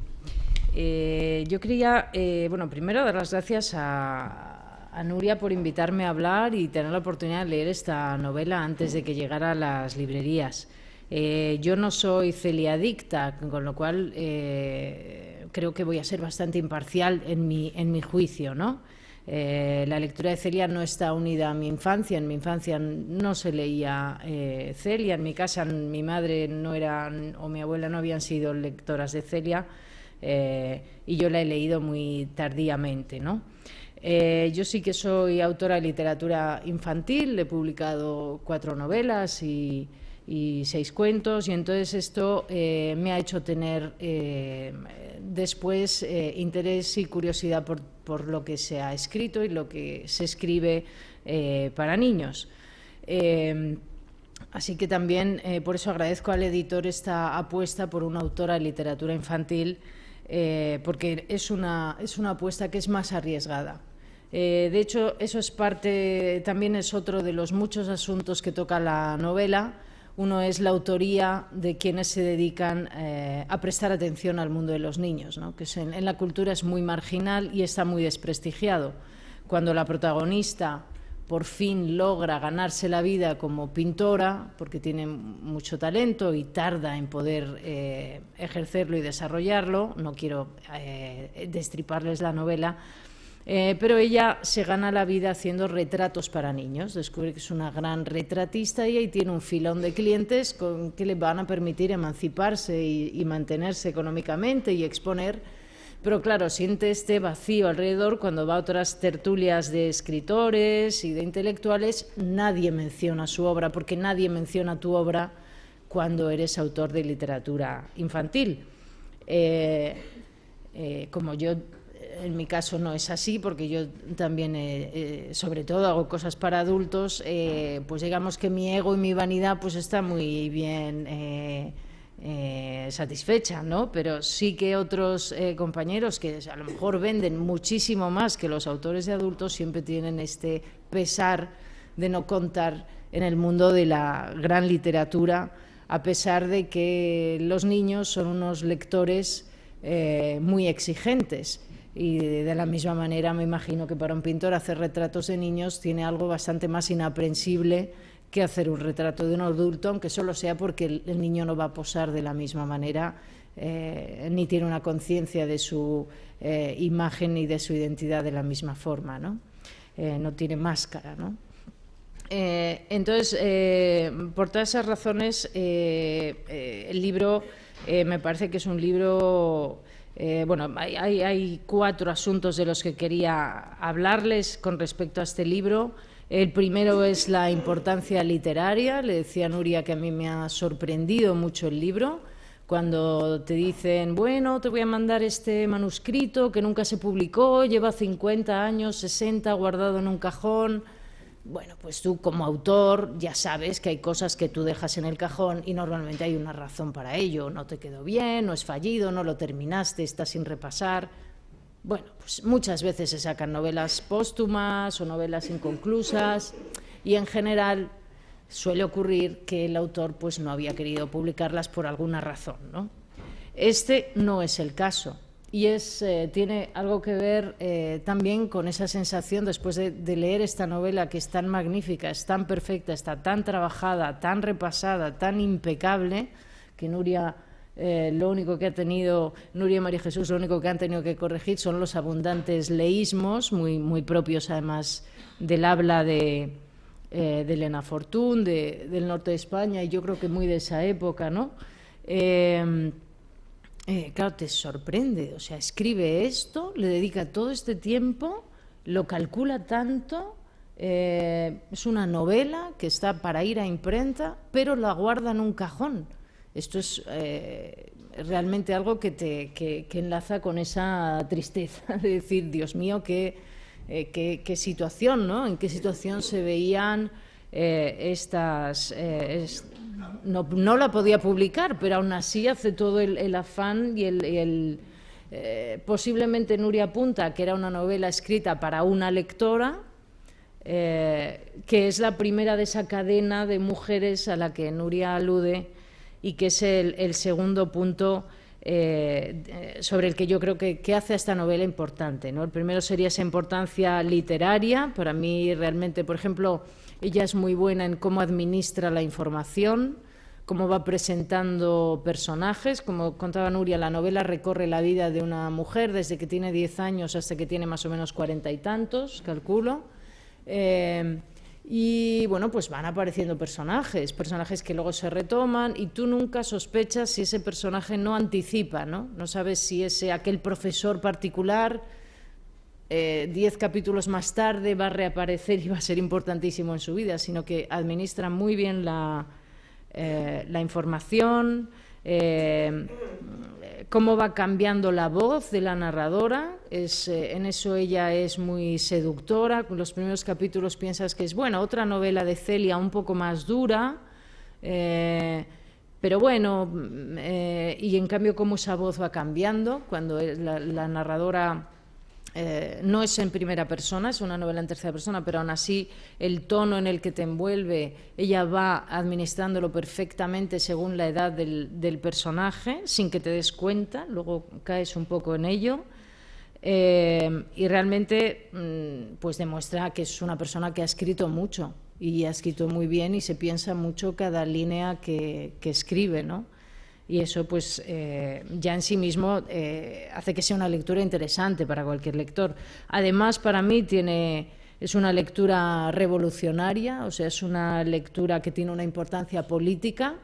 D: quería, primero dar las gracias a Nuria por invitarme a hablar y tener la oportunidad de leer esta novela antes de que llegara a las librerías. Yo no soy celiadicta, con lo cual creo que voy a ser bastante imparcial en mi juicio, ¿no? La lectura de Celia no está unida a mi infancia. En mi infancia no se leía Celia. En mi casa mi madre no era, o mi abuela no habían sido lectoras de Celia, y yo la he leído muy tardíamente, ¿no? Yo sí que soy autora de literatura infantil, he publicado 4 novelas y 6 cuentos, y entonces esto me ha hecho tener después interés y curiosidad por lo que se ha escrito y lo que se escribe para niños. Así que también por eso agradezco al editor esta apuesta por una autora de literatura infantil, porque es una apuesta que es más arriesgada. De hecho, eso es también es otro de los muchos asuntos que toca la novela. Uno es la autoría de quienes se dedican a prestar atención al mundo de los niños, ¿no? Que en la cultura es muy marginal y está muy desprestigiado. Cuando la protagonista por fin logra ganarse la vida como pintora, porque tiene mucho talento y tarda en poder ejercerlo y desarrollarlo, no quiero destriparles la novela, pero ella se gana la vida haciendo retratos para niños, descubre que es una gran retratista y tiene un filón de clientes que le van a permitir emanciparse y mantenerse económicamente y exponer. Pero claro, siente este vacío alrededor cuando va a otras tertulias de escritores y de intelectuales. Nadie menciona su obra, porque nadie menciona tu obra cuando eres autor de literatura infantil. Como yo, en mi caso no es así, porque yo también, sobre todo, hago cosas para adultos, pues digamos que mi ego y mi vanidad pues está muy bien satisfecha, ¿no? Pero sí que otros compañeros que a lo mejor venden muchísimo más que los autores de adultos siempre tienen este pesar de no contar en el mundo de la gran literatura, a pesar de que los niños son unos lectores muy exigentes. Y de la misma manera me imagino que para un pintor hacer retratos de niños tiene algo bastante más inaprensible que hacer un retrato de un adulto, aunque solo sea porque el niño no va a posar de la misma manera, ni tiene una conciencia de su imagen ni de su identidad de la misma forma, ¿no? No tiene máscara, ¿no? Entonces, por todas esas razones, el libro me parece que es un libro... bueno, hay 4 asuntos de los que quería hablarles con respecto a este libro. El primero es la importancia literaria. Le decía a Nuria que a mí me ha sorprendido mucho el libro. Cuando te dicen, bueno, te voy a mandar este manuscrito que nunca se publicó, lleva 50 años, 60 guardado en un cajón. Bueno, pues tú como autor ya sabes que hay cosas que tú dejas en el cajón y normalmente hay una razón para ello. No te quedó bien, no es fallido, no lo terminaste, está sin repasar. Bueno, pues muchas veces se sacan novelas póstumas o novelas inconclusas y en general suele ocurrir que el autor pues no había querido publicarlas por alguna razón, ¿no? Este no es el caso y tiene algo que ver también con esa sensación después de leer esta novela, que es tan magnífica, es tan perfecta, está tan trabajada, tan repasada, tan impecable, que Nuria y María Jesús lo único que han tenido que corregir son los abundantes leísmos, muy propios además del habla de Elena Fortún, del norte de España, y yo creo que muy de esa época, ¿no? Claro, te sorprende, o sea, escribe esto, le dedica todo este tiempo, lo calcula tanto, es una novela que está para ir a imprenta, pero la guarda en un cajón. Esto es realmente algo que enlaza con esa tristeza de decir, Dios mío, qué situación, ¿no? En qué situación se veían estas... no la podía publicar, pero aún así hace todo el afán y posiblemente Nuria apunta que era una novela escrita para una lectora, que es la primera de esa cadena de mujeres a la que Nuria alude, y que es el segundo punto sobre el que yo creo que hace a esta novela importante, ¿no? El primero sería esa importancia literaria. Para mí realmente, por ejemplo, ella es muy buena en cómo administra la información, cómo va presentando personajes. Como contaba Nuria, la novela recorre la vida de una mujer desde que tiene 10 años hasta que tiene más o menos 40 y tantos, calculo. Y bueno, pues van apareciendo personajes que luego se retoman y tú nunca sospechas si ese personaje no anticipa, ¿no? No sabes si aquel profesor particular 10 capítulos más tarde va a reaparecer y va a ser importantísimo en su vida, sino que administra muy bien la información, cómo va cambiando la voz de la narradora. En eso ella es muy seductora. Con los primeros capítulos piensas que es, bueno, otra novela de Celia un poco más dura, Pero bueno, y en cambio cómo esa voz va cambiando cuando la narradora no es en primera persona, es una novela en tercera persona, pero aún así el tono en el que te envuelve, ella va administrándolo perfectamente según la edad del personaje, sin que te des cuenta, luego caes un poco en ello. Y realmente pues demuestra que es una persona que ha escrito mucho y ha escrito muy bien y se piensa mucho cada línea que escribe, ¿no? Y eso pues ya en sí mismo hace que sea una lectura interesante para cualquier lector. Además, para mí es una lectura revolucionaria, o sea, es una lectura que tiene una importancia política.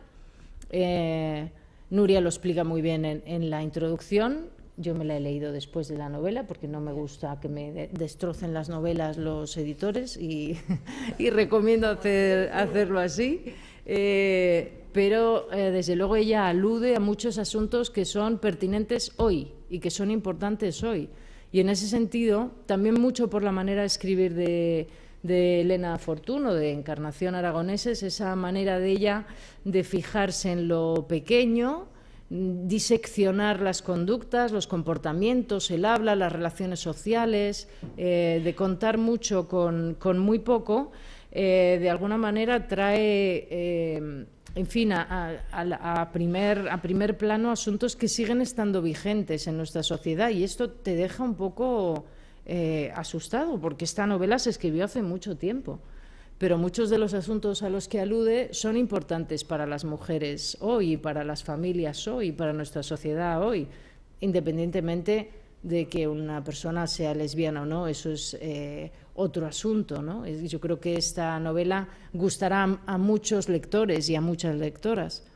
D: Nuria lo explica muy bien en la introducción. Yo me la he leído después de la novela porque no me gusta que me destrocen las novelas los editores y recomiendo hacerlo así. Pero desde luego ella alude a muchos asuntos que son pertinentes hoy y que son importantes hoy. Y en ese sentido, también mucho por la manera de escribir de Elena Fortún o de Encarnación Aragoneses, esa manera de ella de fijarse en lo pequeño, diseccionar las conductas, los comportamientos, el habla, las relaciones sociales, de contar mucho con muy poco, de alguna manera trae, en fin, a primer plano asuntos que siguen estando vigentes en nuestra sociedad, y esto te deja un poco asustado, porque esta novela se escribió hace mucho tiempo, pero muchos de los asuntos a los que alude son importantes para las mujeres hoy, para las familias hoy, para nuestra sociedad hoy, independientemente de que una persona sea lesbiana o no, eso es otro asunto, ¿no? Yo creo que esta novela gustará a muchos lectores y a muchas lectoras,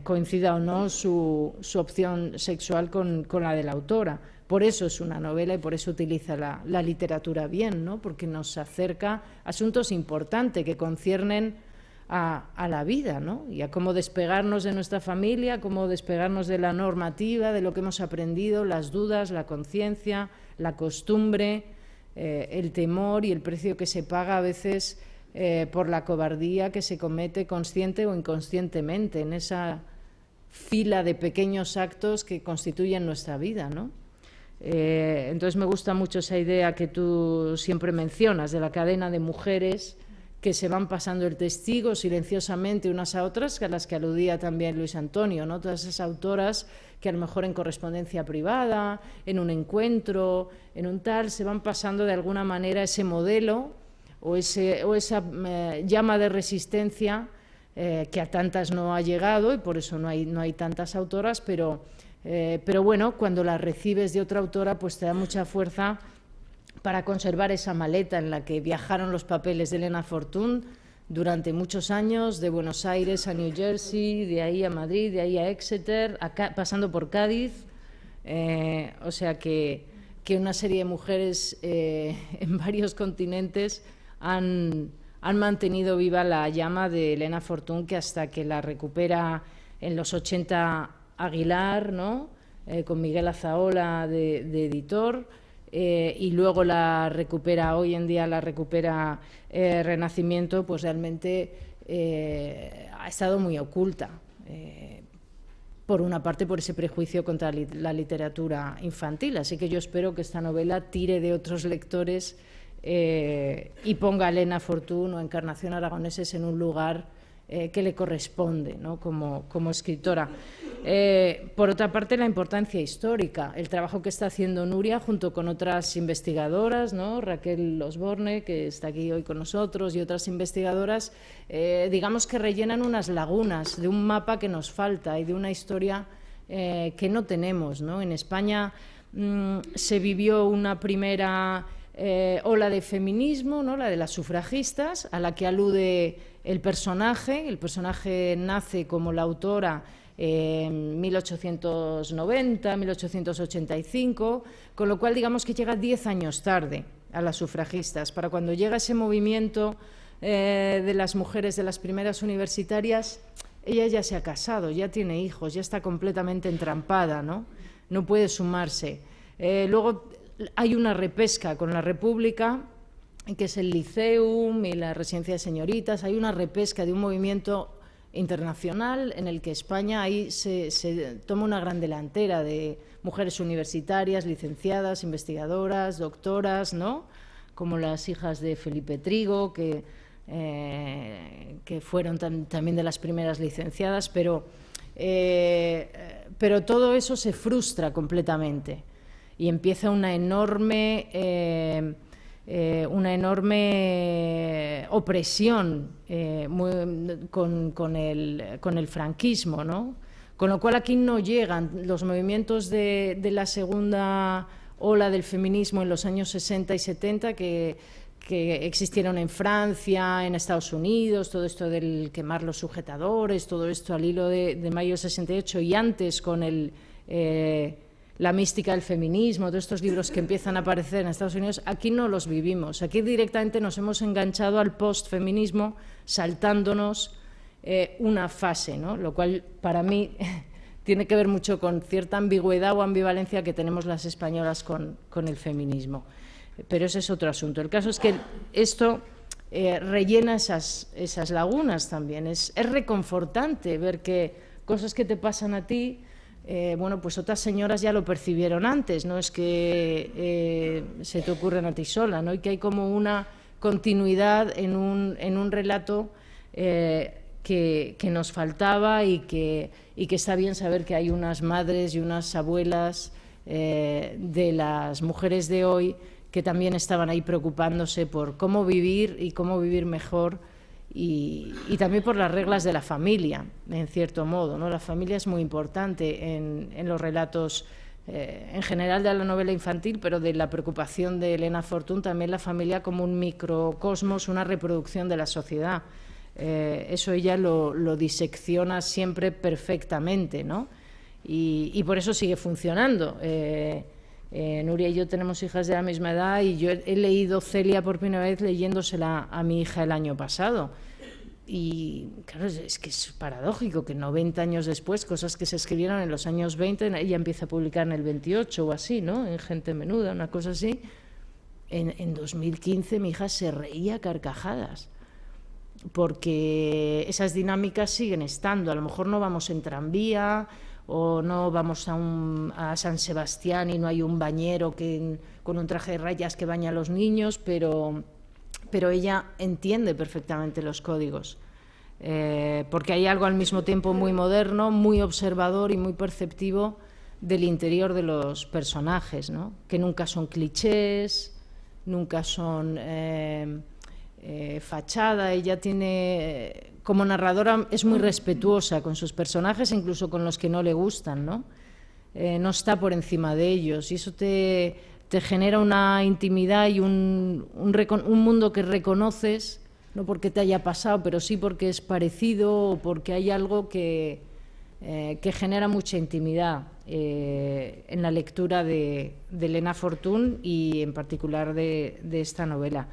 D: coincida o no su opción sexual con la de la autora. Por eso es una novela y por eso utiliza la literatura bien, ¿no? Porque nos acerca a asuntos importantes que conciernen a la vida, ¿no? Y a cómo despegarnos de nuestra familia, cómo despegarnos de la normativa, de lo que hemos aprendido, las dudas, la conciencia, la costumbre, el temor y el precio que se paga a veces por la cobardía que se comete consciente o inconscientemente en esa fila de pequeños actos que constituyen nuestra vida, ¿no? Entonces me gusta mucho esa idea que tú siempre mencionas de la cadena de mujeres que se van pasando el testigo silenciosamente unas a otras, a las que aludía también Luis Antonio, ¿no? Todas esas autoras que a lo mejor en correspondencia privada, en un encuentro, en un tal, se van pasando de alguna manera ese modelo o esa llama de resistencia que a tantas no ha llegado y por eso no hay tantas autoras, pero bueno, cuando la recibes de otra autora, pues te da mucha fuerza para conservar esa maleta en la que viajaron los papeles de Elena Fortún durante muchos años, de Buenos Aires a New Jersey, de ahí a Madrid, de ahí a Exeter, pasando por Cádiz. O sea que una serie de mujeres en varios continentes han mantenido viva la llama de Elena Fortún, que hasta que la recupera en los 80 Aguilar, ¿no? Con Miguel Azaola de editor, y luego hoy en día la recupera Renacimiento, pues realmente ha estado muy oculta. Por una parte, por ese prejuicio contra la literatura infantil. Así que yo espero que esta novela tire de otros lectores y ponga a Elena Fortún o Encarnación Aragoneses en un lugar que le corresponde, ¿no? como escritora. Por otra parte, la importancia histórica, el trabajo que está haciendo Nuria junto con otras investigadoras, ¿no? Raquel Osborne, que está aquí hoy con nosotros, y otras investigadoras, digamos que rellenan unas lagunas de un mapa que nos falta y de una historia que no tenemos, ¿no? En España se vivió una primera ola de feminismo, ¿no? La de las sufragistas, a la que alude el personaje. El personaje nace como la autora en 1890, 1885, con lo cual digamos que llega 10 años tarde a las sufragistas. Para cuando llega ese movimiento de las mujeres de las primeras universitarias, ella ya se ha casado, ya tiene hijos, ya está completamente entrampada, ¿no? No puede sumarse. Luego hay una repesca con la República, que es el Liceum y la Residencia de Señoritas. Hay una repesca de un movimiento internacional en el que España ahí se toma una gran delantera de mujeres universitarias, licenciadas, investigadoras, doctoras, ¿no? Como las hijas de Felipe Trigo, que fueron también de las primeras licenciadas, pero todo eso se frustra completamente y empieza una enorme opresión con el franquismo, ¿no? Con lo cual aquí no llegan los movimientos de la segunda ola del feminismo en los años 60 y 70 que existieron en Francia, en Estados Unidos, todo esto del quemar los sujetadores, todo esto al hilo de mayo del 68 y antes con la mística del feminismo, todos estos libros que empiezan a aparecer en Estados Unidos, aquí no los vivimos. Aquí directamente nos hemos enganchado al postfeminismo saltándonos una fase, ¿no? Lo cual para mí tiene que ver mucho con cierta ambigüedad o ambivalencia que tenemos las españolas con el feminismo. Pero ese es otro asunto. El caso es que esto rellena esas lagunas también. Es reconfortante ver que cosas que te pasan a ti, bueno, pues otras señoras ya lo percibieron antes, no es que se te ocurren a ti sola, ¿no? Y que hay como una continuidad en un relato que nos faltaba y que está bien saber que hay unas madres y unas abuelas de las mujeres de hoy que también estaban ahí preocupándose por cómo vivir y cómo vivir mejor y también por las reglas de la familia, en cierto modo, ¿no? La familia es muy importante en los relatos, en general de la novela infantil, pero de la preocupación de Elena Fortún, también la familia como un microcosmos, una reproducción de la sociedad. Eso ella lo disecciona siempre perfectamente, ¿no? Y por eso sigue funcionando. Nuria y yo tenemos hijas de la misma edad y yo he leído Celia por primera vez leyéndosela a mi hija el año pasado. Y claro, es que es paradójico que 90 años después, cosas que se escribieron en los años 20, ella empieza a publicar en el 28 o así, ¿no? En Gente Menuda, una cosa así. En 2015 mi hija se reía a carcajadas, porque esas dinámicas siguen estando. A lo mejor no vamos en tranvía o no vamos a San Sebastián y no hay un bañero con un traje de rayas que baña a los niños, pero ella entiende perfectamente los códigos, porque hay algo al mismo tiempo muy moderno, muy observador y muy perceptivo del interior de los personajes, ¿no? Que nunca son clichés, nunca son fachada. Ella tiene, como narradora, es muy respetuosa con sus personajes, incluso con los que no le gustan, ¿no? No está por encima de ellos, y eso te genera una intimidad y un mundo que reconoces, no porque te haya pasado, pero sí porque es parecido o porque hay algo que genera mucha intimidad en la lectura de Elena Fortún y en particular de esta novela.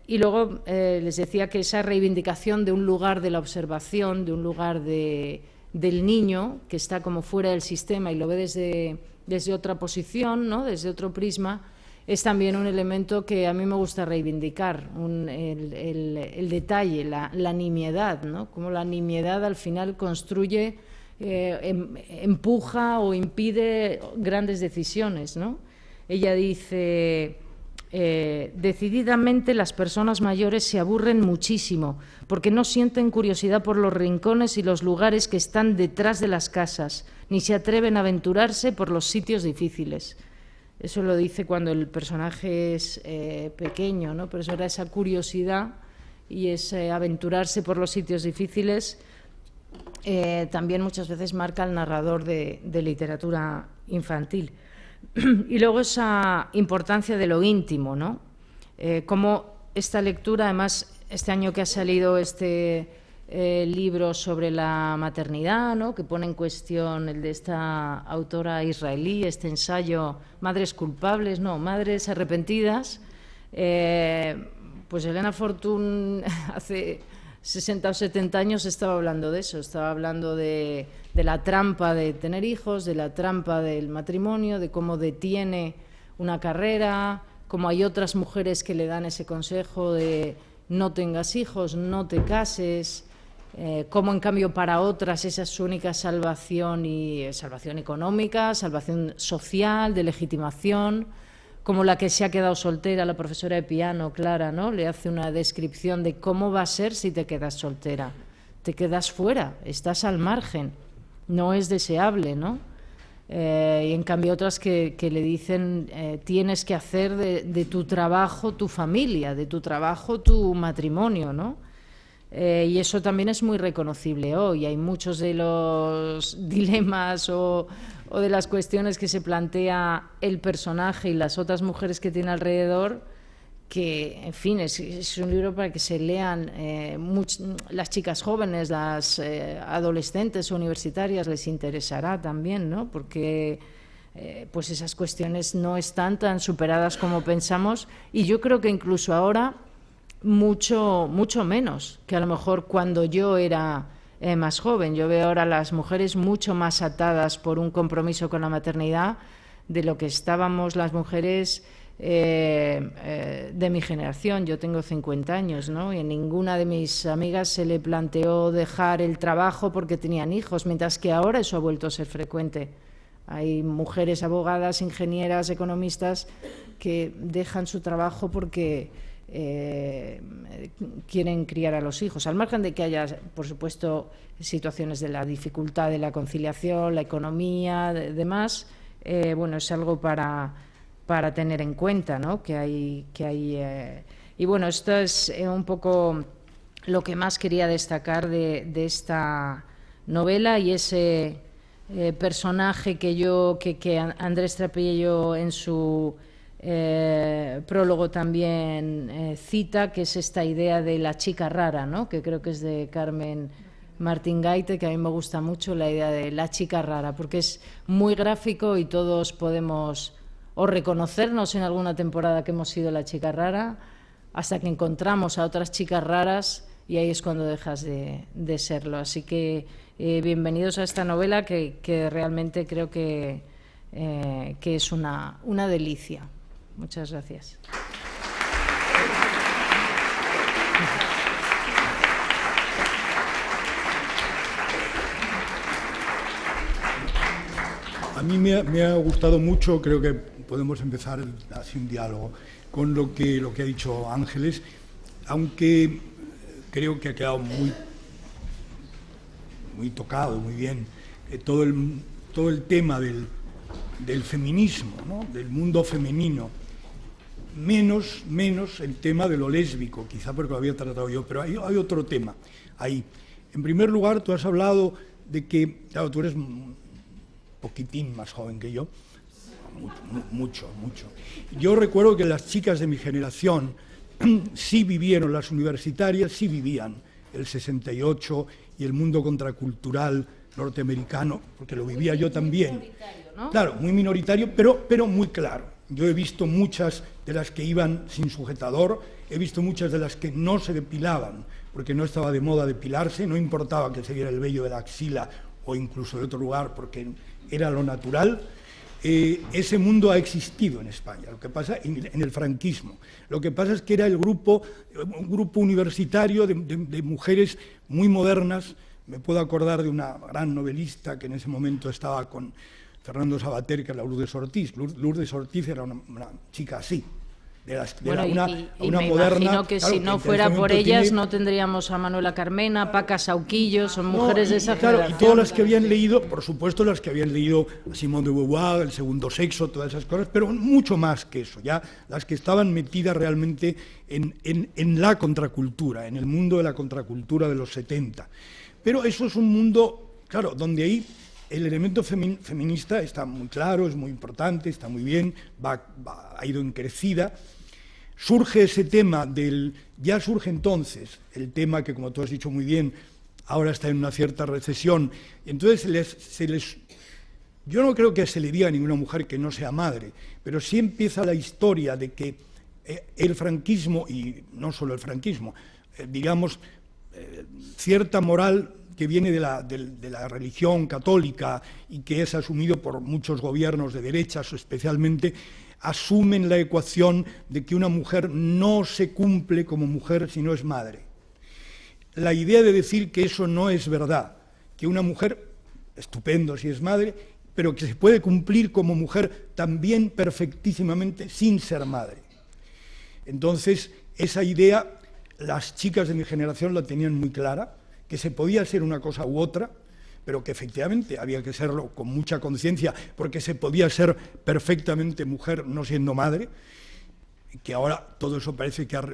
D: Y luego les decía que esa reivindicación de un lugar de la observación, de un lugar del niño que está como fuera del sistema y lo ve desde otra posición, ¿no? Desde otro prisma, es también un elemento que a mí me gusta reivindicar, el detalle, la nimiedad, ¿no? Como la nimiedad al final construye, empuja o impide grandes decisiones, ¿no? Ella dice: decididamente las personas mayores se aburren muchísimo porque no sienten curiosidad por los rincones y los lugares que están detrás de las casas, ni se atreven a aventurarse por los sitios difíciles. Eso lo dice cuando el personaje es pequeño, ¿no? Pero eso era esa curiosidad y ese aventurarse por los sitios difíciles. También muchas veces marca el narrador de literatura infantil. Y luego esa importancia de lo íntimo, ¿no? Como esta lectura, además, este año que ha salido este libro sobre la maternidad, ¿no? Que pone en cuestión el de esta autora israelí, este ensayo Madres culpables, no, Madres arrepentidas, pues Elena Fortún hace 60 o 70 años estaba hablando de eso, estaba hablando de la trampa de tener hijos, de la trampa del matrimonio, de cómo detiene una carrera, cómo hay otras mujeres que le dan ese consejo de no tengas hijos, no te cases, cómo en cambio para otras esa es su única salvación, y salvación económica, salvación social, de legitimación, como la que se ha quedado soltera, la profesora de piano, Clara, ¿no? Le hace una descripción de cómo va a ser si te quedas soltera. Te quedas fuera, estás al margen, no es deseable, ¿no? Y en cambio otras que le dicen tienes que hacer de tu trabajo tu familia, de tu trabajo tu matrimonio, ¿no? Y eso también es muy reconocible hoy. Hay muchos de los dilemas o de las cuestiones que se plantea el personaje y las otras mujeres que tiene alrededor, que, en fin, es un libro para que se lean las chicas jóvenes, las adolescentes o universitarias, les interesará también, ¿no? Porque pues esas cuestiones no están tan superadas como pensamos, y yo creo que incluso ahora mucho menos que a lo mejor cuando yo era más joven. Yo veo ahora a las mujeres mucho más atadas por un compromiso con la maternidad de lo que estábamos las mujeres de mi generación. Yo tengo 50 años, ¿no? Y a ninguna de mis amigas se le planteó dejar el trabajo porque tenían hijos, mientras que ahora eso ha vuelto a ser frecuente. Hay mujeres abogadas, ingenieras, economistas que dejan su trabajo porque quieren criar a los hijos, al margen de que haya, por supuesto, situaciones de la dificultad de la conciliación, la economía, demás. Bueno, es algo para tener en cuenta, ¿no? Que hay y bueno, esto es un poco lo que más quería destacar de esta novela, y ese personaje que Andrés Trapello en su prólogo también cita, que es esta idea de la chica rara, ¿no? Que creo que es de Carmen Martín Gaite, que a mí me gusta mucho la idea de la chica rara, porque es muy gráfico y todos podemos o reconocernos en alguna temporada que hemos sido la chica rara, hasta que encontramos a otras chicas raras y ahí es cuando dejas de serlo. Así que bienvenidos a esta novela que realmente creo que es una delicia. Muchas gracias.
C: A mí me ha gustado mucho, creo que podemos empezar así un diálogo con lo que ha dicho Ángeles, aunque creo que ha quedado muy tocado, muy bien, todo el tema del feminismo, ¿no? Del mundo femenino, menos el tema de lo lésbico, quizá porque lo había tratado yo, pero hay otro tema ahí. En primer lugar, tú has hablado de que, claro, tú eres un poquitín más joven que yo, mucho. Yo recuerdo que las chicas de mi generación sí vivieron, las universitarias sí vivían el 68 y el mundo contracultural norteamericano, porque lo vivía yo también. ¿No? Claro, muy minoritario, pero muy claro. Yo he visto muchas de las que iban sin sujetador, he visto muchas de las que no se depilaban, porque no estaba de moda depilarse, no importaba que se viera el vello de la axila o incluso de otro lugar, porque era lo natural. Ese mundo ha existido en España, lo que pasa en el franquismo. Lo que pasa es que era un grupo universitario de mujeres muy modernas. Me puedo acordar de una gran novelista que en ese momento estaba con Fernando Sabater, que era Lourdes Ortiz. Lourdes Ortiz era una chica así, una
D: me
C: moderna.
D: Imagino que claro, si no fuera por ellas no tendríamos a Manuela Carmena, Paca Sauquillo, son mujeres de esa generación.
C: Y todas las que habían leído, por supuesto las que habían leído a Simone de Beauvoir, El segundo sexo, todas esas cosas, pero mucho más que eso, ya las que estaban metidas realmente en la contracultura, en el mundo de la contracultura de los 70. Pero eso es un mundo, claro, donde ahí el elemento feminista está muy claro, es muy importante, está muy bien, ha ido en crecida. Surge ese tema ya surge entonces el tema que, como tú has dicho muy bien, ahora está en una cierta recesión. Entonces yo no creo que se le diga a ninguna mujer que no sea madre, pero sí empieza la historia de que el franquismo, y no solo el franquismo, digamos, cierta moral que viene de la religión católica y que es asumido por muchos gobiernos de derechas especialmente, asumen la ecuación de que una mujer no se cumple como mujer si no es madre. la idea de decir que eso no es verdad, que una mujer, estupendo si es madre, pero que se puede cumplir como mujer también perfectísimamente sin ser madre. Entonces, esa idea, las chicas de mi generación la tenían muy clara, que se podía ser una cosa u otra, pero que efectivamente había que serlo con mucha conciencia, porque se podía ser perfectamente mujer no siendo madre, que ahora todo eso parece que ha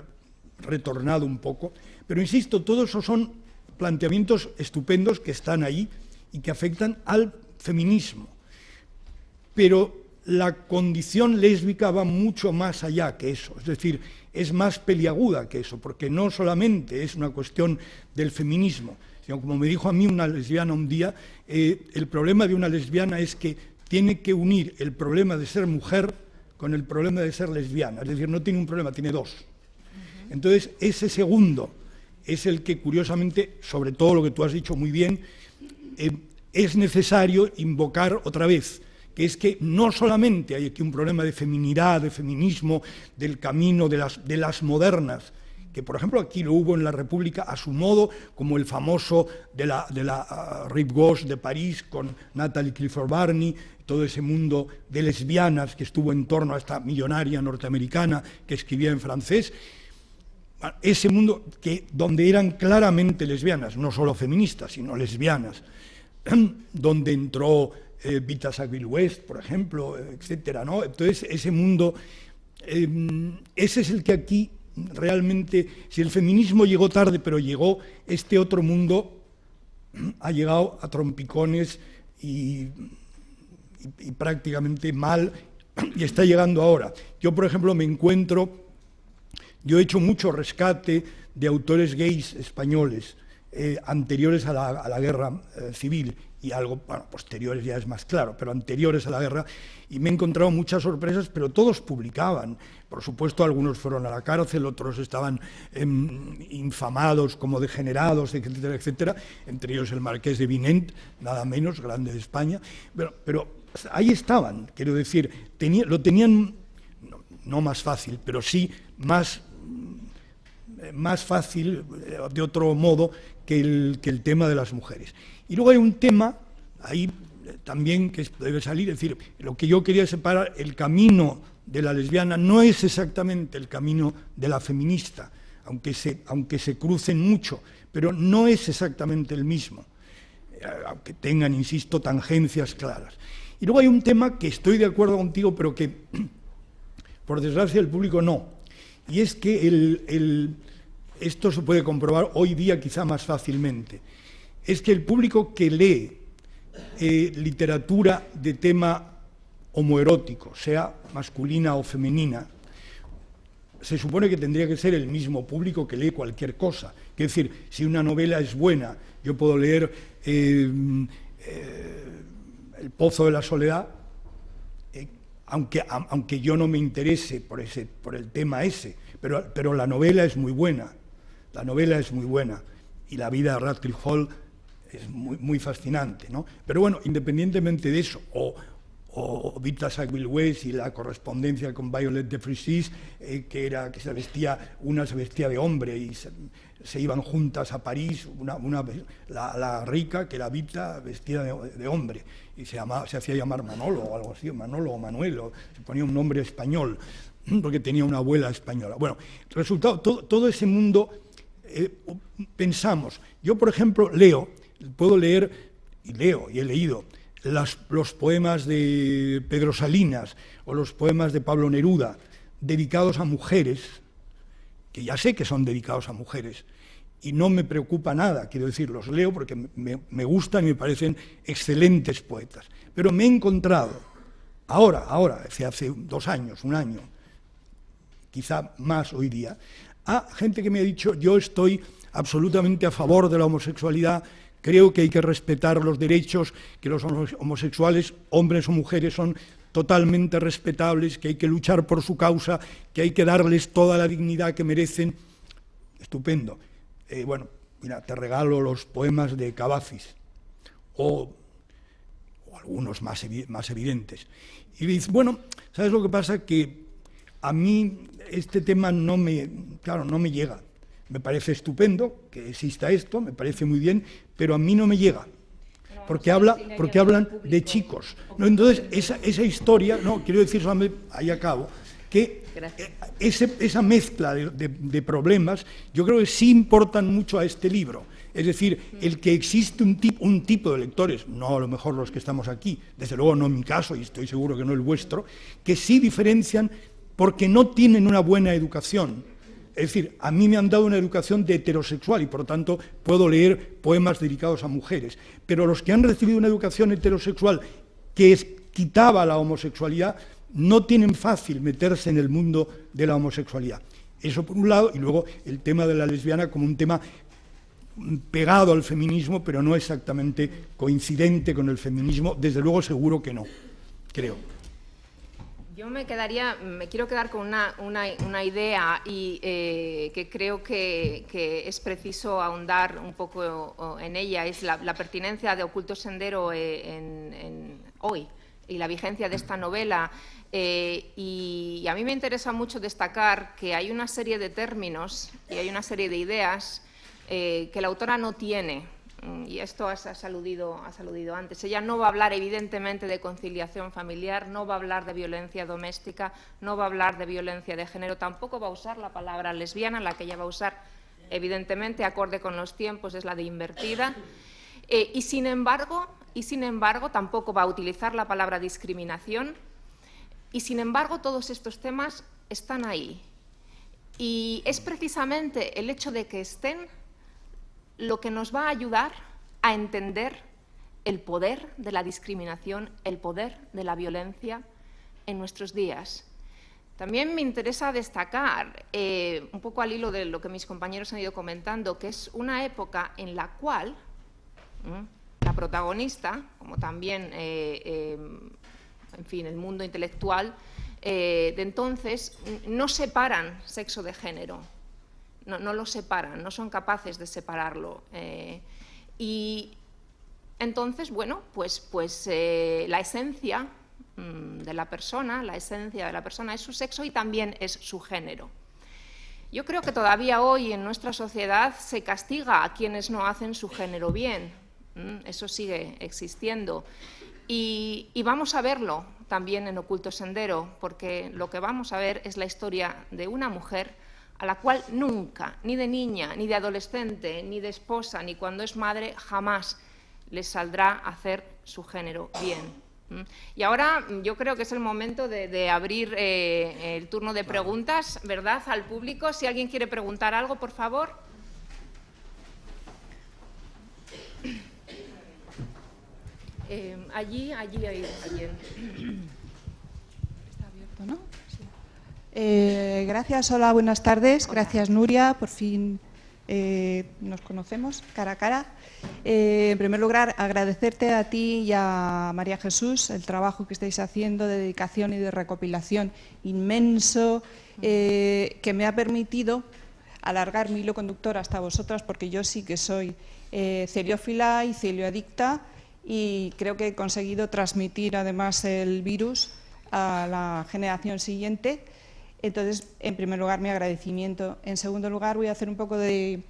C: retornado un poco. Pero insisto, todos esos son planteamientos estupendos que están ahí y que afectan al feminismo. Pero la condición lésbica va mucho más allá que eso, es decir, es más peliaguda que eso, porque no solamente es una cuestión del feminismo, sino, como me dijo a mí una lesbiana un día, el problema de una lesbiana es que tiene que unir el problema de ser mujer con el problema de ser lesbiana, es decir, no tiene un problema, tiene dos. Entonces, ese segundo es el que, curiosamente, sobre todo lo que tú has dicho muy bien, es necesario invocar otra vez, que es que no solamente hay aquí un problema de feminidad, de feminismo, del camino de las modernas, que por ejemplo aquí lo hubo en la República a su modo, como el famoso de la Rive Gauche de París con Natalie Clifford Barney, todo ese mundo de lesbianas que estuvo en torno a esta millonaria norteamericana que escribía en francés, ese mundo donde eran claramente lesbianas, no solo feministas, sino lesbianas, donde entró Vita Sackville-West, por ejemplo, etcétera, ¿no? Entonces, ese mundo, ese es el que aquí realmente, si el feminismo llegó tarde, pero llegó, este otro mundo ha llegado a trompicones y prácticamente mal, y está llegando ahora. Yo, por ejemplo, yo he hecho mucho rescate de autores gays españoles anteriores a la guerra civil, y algo, bueno, posteriores ya es más claro, pero anteriores a la guerra, y me he encontrado muchas sorpresas, pero todos publicaban. Por supuesto, algunos fueron a la cárcel, otros estaban infamados como degenerados, etcétera, etcétera, entre ellos el marqués de Vinent, nada menos, grande de España, pero ahí estaban, quiero decir, lo tenían, no más fácil, pero sí más fácil, de otro modo, que el tema de las mujeres. Y luego hay un tema ahí también que debe salir, es decir, lo que yo quería separar, el camino de la lesbiana no es exactamente el camino de la feminista, aunque se crucen mucho, pero no es exactamente el mismo, aunque tengan, insisto, tangencias claras. Y luego hay un tema que estoy de acuerdo contigo, pero que, por desgracia, el público no, y es que esto se puede comprobar hoy día quizá más fácilmente, es que el público que lee literatura de tema homoerótico, sea masculina o femenina, se supone que tendría que ser el mismo público que lee cualquier cosa. Es decir, si una novela es buena, yo puedo leer El Pozo de la Soledad, aunque yo no me interese por el tema ese, pero la novela es muy buena, y la vida de Radcliffe Hall es muy, muy fascinante, ¿no? Pero bueno, independientemente de eso, o Vita Sackville-West y la correspondencia con Violet de Fréjus, una se vestía de hombre y se iban juntas a París, la rica, que era Vita, vestida de hombre, y se hacía llamar Manolo o algo así, Manolo o Manuel, se ponía un nombre español, porque tenía una abuela española. Bueno, resultado, todo ese mundo, pensamos, yo por ejemplo puedo leer, y he leído, los poemas de Pedro Salinas o los poemas de Pablo Neruda dedicados a mujeres, que ya sé que son dedicados a mujeres, y no me preocupa nada, quiero decir, los leo porque me gustan y me parecen excelentes poetas. Pero me he encontrado, ahora, hace 2 años, 1 año, quizá más hoy día, a gente que me ha dicho, yo estoy absolutamente a favor de la homosexualidad, creo que hay que respetar los derechos, que los homosexuales, hombres o mujeres, son totalmente respetables, que hay que luchar por su causa, que hay que darles toda la dignidad que merecen. Estupendo. Bueno, mira, te regalo los poemas de Cavafis, o algunos más evidentes. Y dices, bueno, ¿sabes lo que pasa? Que a mí este tema no me llega. Me parece estupendo que exista esto, me parece muy bien, pero a mí no me llega. Porque hablan de chicos. ¿No? Entonces, esa historia, no, quiero decir solamente, ahí acabo, que esa mezcla de problemas, yo creo que sí importan mucho a este libro. Es decir, el que existe un tipo de lectores, no a lo mejor los que estamos aquí, desde luego no en mi caso, y estoy seguro que no el vuestro, que sí diferencian porque no tienen una buena educación. Es decir, a mí me han dado una educación de heterosexual y por lo tanto puedo leer poemas dedicados a mujeres, pero los que han recibido una educación heterosexual que quitaba la homosexualidad no tienen fácil meterse en el mundo de la homosexualidad. Eso por un lado, y luego el tema de la lesbiana como un tema pegado al feminismo, pero no exactamente coincidente con el feminismo, desde luego seguro que no, creo.
B: Yo me quiero quedar con una idea y que creo que es preciso ahondar un poco en ella, es la pertinencia de Oculto Sendero hoy y la vigencia de esta novela. Y a mí me interesa mucho destacar que hay una serie de términos y hay una serie de ideas que la autora no tiene. Y esto has aludido antes. Ella no va a hablar evidentemente de conciliación familiar, no va a hablar de violencia doméstica, no va a hablar de violencia de género, tampoco va a usar la palabra lesbiana, la que ella va a usar evidentemente acorde con los tiempos es la de invertida, y sin embargo tampoco va a utilizar la palabra discriminación, y sin embargo todos estos temas están ahí. Y es precisamente el hecho de que estén lo que nos va a ayudar a entender el poder de la discriminación, el poder de la violencia en nuestros días. También me interesa destacar, un poco al hilo de lo que mis compañeros han ido comentando, que es una época en la cual la protagonista, como también en fin, el mundo intelectual de entonces, no separan sexo de género. No lo separan, no son capaces de separarlo. Y entonces, bueno, pues la esencia de la persona, es su sexo y también es su género. Yo creo que todavía hoy en nuestra sociedad se castiga a quienes no hacen su género bien. Eso sigue existiendo. Y vamos a verlo también en Oculto Sendero, porque lo que vamos a ver es la historia de una mujer a la cual nunca, ni de niña, ni de adolescente, ni de esposa, ni cuando es madre, jamás les saldrá hacer su género bien. Y ahora yo creo que es el momento de abrir el turno de preguntas, ¿verdad?, al público. Si alguien quiere preguntar algo, por favor. Allí hay alguien.
E: Está abierto, ¿no? Gracias, hola, buenas tardes.
B: Hola.
E: Gracias, Nuria, por fin nos conocemos cara a cara. En primer lugar, agradecerte a ti y a María Jesús el trabajo que estáis haciendo de dedicación y de recopilación inmenso, que me ha permitido alargar mi hilo conductor hasta vosotras, porque yo sí que soy celiófila y celioadicta, y creo que he conseguido transmitir además el virus a la generación siguiente. Entonces, en primer lugar, mi agradecimiento. En segundo lugar, voy a hacer un poco de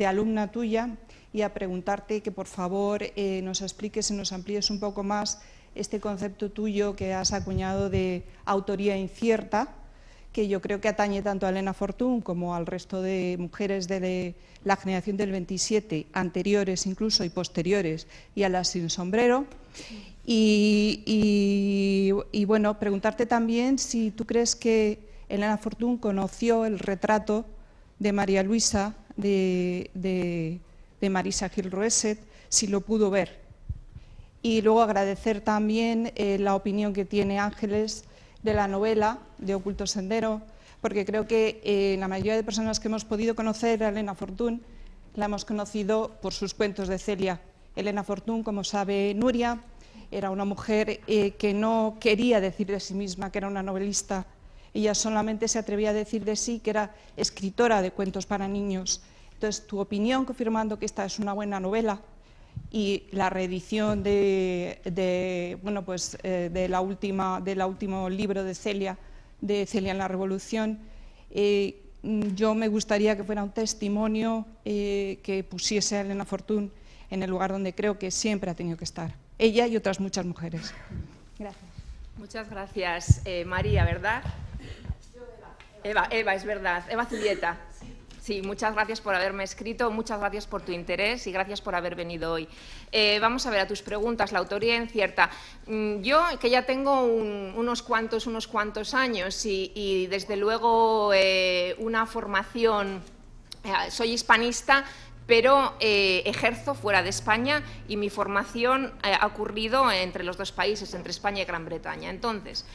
E: alumna tuya y a preguntarte que, por favor, nos expliques y nos amplíes un poco más este concepto tuyo que has acuñado de autoría incierta, que yo creo que atañe tanto a Elena Fortún como al resto de mujeres de la generación del 27, anteriores incluso y posteriores, y a las sin sombrero. Y bueno, preguntarte también si tú crees que Elena Fortún conoció el retrato de María Luisa de Marisa Gil Roesset, si lo pudo ver. Y luego agradecer también la opinión que tiene Ángeles de la novela de Oculto Sendero, porque creo que la mayoría de personas que hemos podido conocer a Elena Fortún la hemos conocido por sus cuentos de Celia. Elena Fortún, como sabe Nuria, era una mujer que no quería decir de sí misma que era una novelista. Ella solamente se atrevía a decir de sí que era escritora de cuentos para niños. Entonces, tu opinión, confirmando que esta es una buena novela, y la reedición del último libro de Celia en la Revolución, yo me gustaría que fuera un testimonio que pusiese a Elena Fortún en el lugar donde creo que siempre ha tenido que estar, ella y otras muchas mujeres. Gracias.
B: Muchas gracias, María, ¿verdad? Eva, es verdad, Eva Zubieta. Sí, muchas gracias por haberme escrito, muchas gracias por tu interés y gracias por haber venido hoy. Vamos a ver a tus preguntas, la autoría incierta. Yo, que ya tengo unos cuantos años y desde luego una formación, soy hispanista, pero ejerzo fuera de España y mi formación ha ocurrido entre los dos países, entre España y Gran Bretaña. Entonces,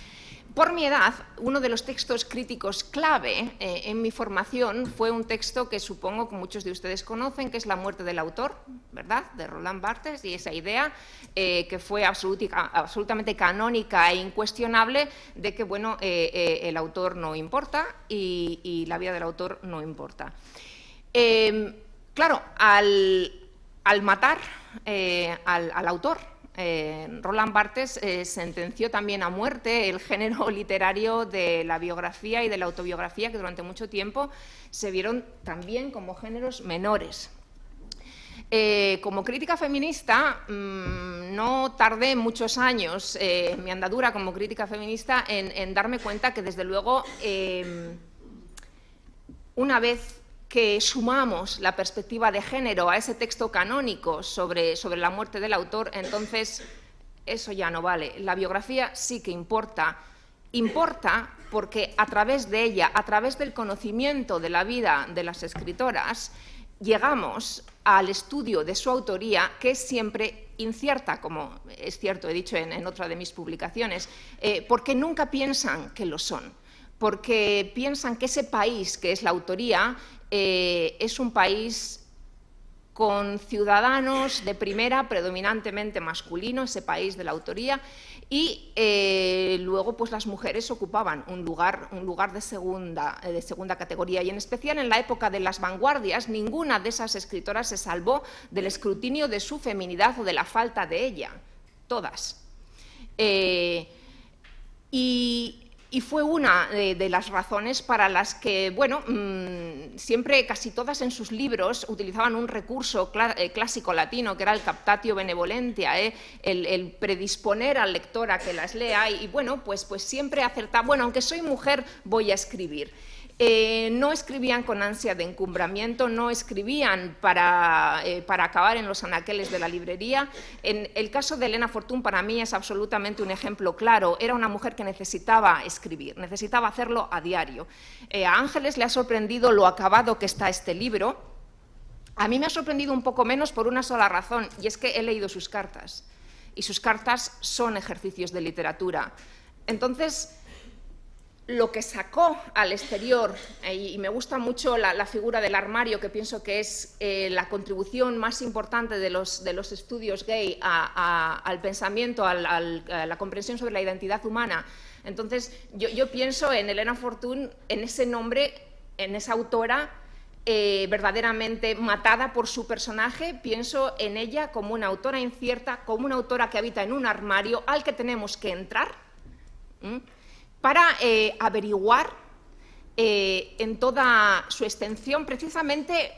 B: por mi edad, uno de los textos críticos clave en mi formación fue un texto que supongo que muchos de ustedes conocen, que es La muerte del autor, ¿verdad?, de Roland Barthes, y esa idea que fue absolutamente canónica e incuestionable de que, bueno, el autor no importa y la vida del autor no importa. Claro, al matar al autor, Roland Barthes sentenció también a muerte el género literario de la biografía y de la autobiografía, que durante mucho tiempo se vieron también como géneros menores. Como crítica feminista, no tardé muchos años en mi andadura como crítica feminista en darme cuenta que, desde luego, una vez que sumamos la perspectiva de género a ese texto canónico sobre la muerte del autor, entonces eso ya no vale. La biografía sí que importa. Importa porque a través de ella, a través del conocimiento de la vida de las escritoras, llegamos al estudio de su autoría, que es siempre incierta, como es cierto, he dicho en otra de mis publicaciones, porque nunca piensan que lo son, porque piensan que ese país que es la autoría es un país con ciudadanos de primera, predominantemente masculino, ese país de la autoría, y luego pues las mujeres ocupaban un lugar de segunda categoría, y en especial en la época de las vanguardias ninguna de esas escritoras se salvó del escrutinio de su feminidad o de la falta de ella, todas. Y fue una de las razones para las que, bueno, siempre, casi todas en sus libros utilizaban un recurso clásico latino, que era el captatio benevolentia, el predisponer al lector a que las lea, y bueno, pues siempre acertaba, bueno, aunque soy mujer, voy a escribir. No escribían con ansia de encumbramiento, no escribían para acabar en los anaqueles de la librería. En el caso de Elena Fortún, para mí es absolutamente un ejemplo claro. Era una mujer que necesitaba escribir, necesitaba hacerlo a diario. A Ángeles le ha sorprendido lo acabado que está este libro. A mí me ha sorprendido un poco menos por una sola razón, y es que he leído sus cartas, y sus cartas son ejercicios de literatura. Entonces, lo que sacó al exterior, y me gusta mucho la figura del armario, que pienso que es la contribución más importante de los estudios gay al pensamiento, a la comprensión sobre la identidad humana. Entonces, yo pienso en Elena Fortún, en ese nombre, en esa autora verdaderamente matada por su personaje. Pienso en ella como una autora incierta, como una autora que habita en un armario al que tenemos que entrar para averiguar en toda su extensión precisamente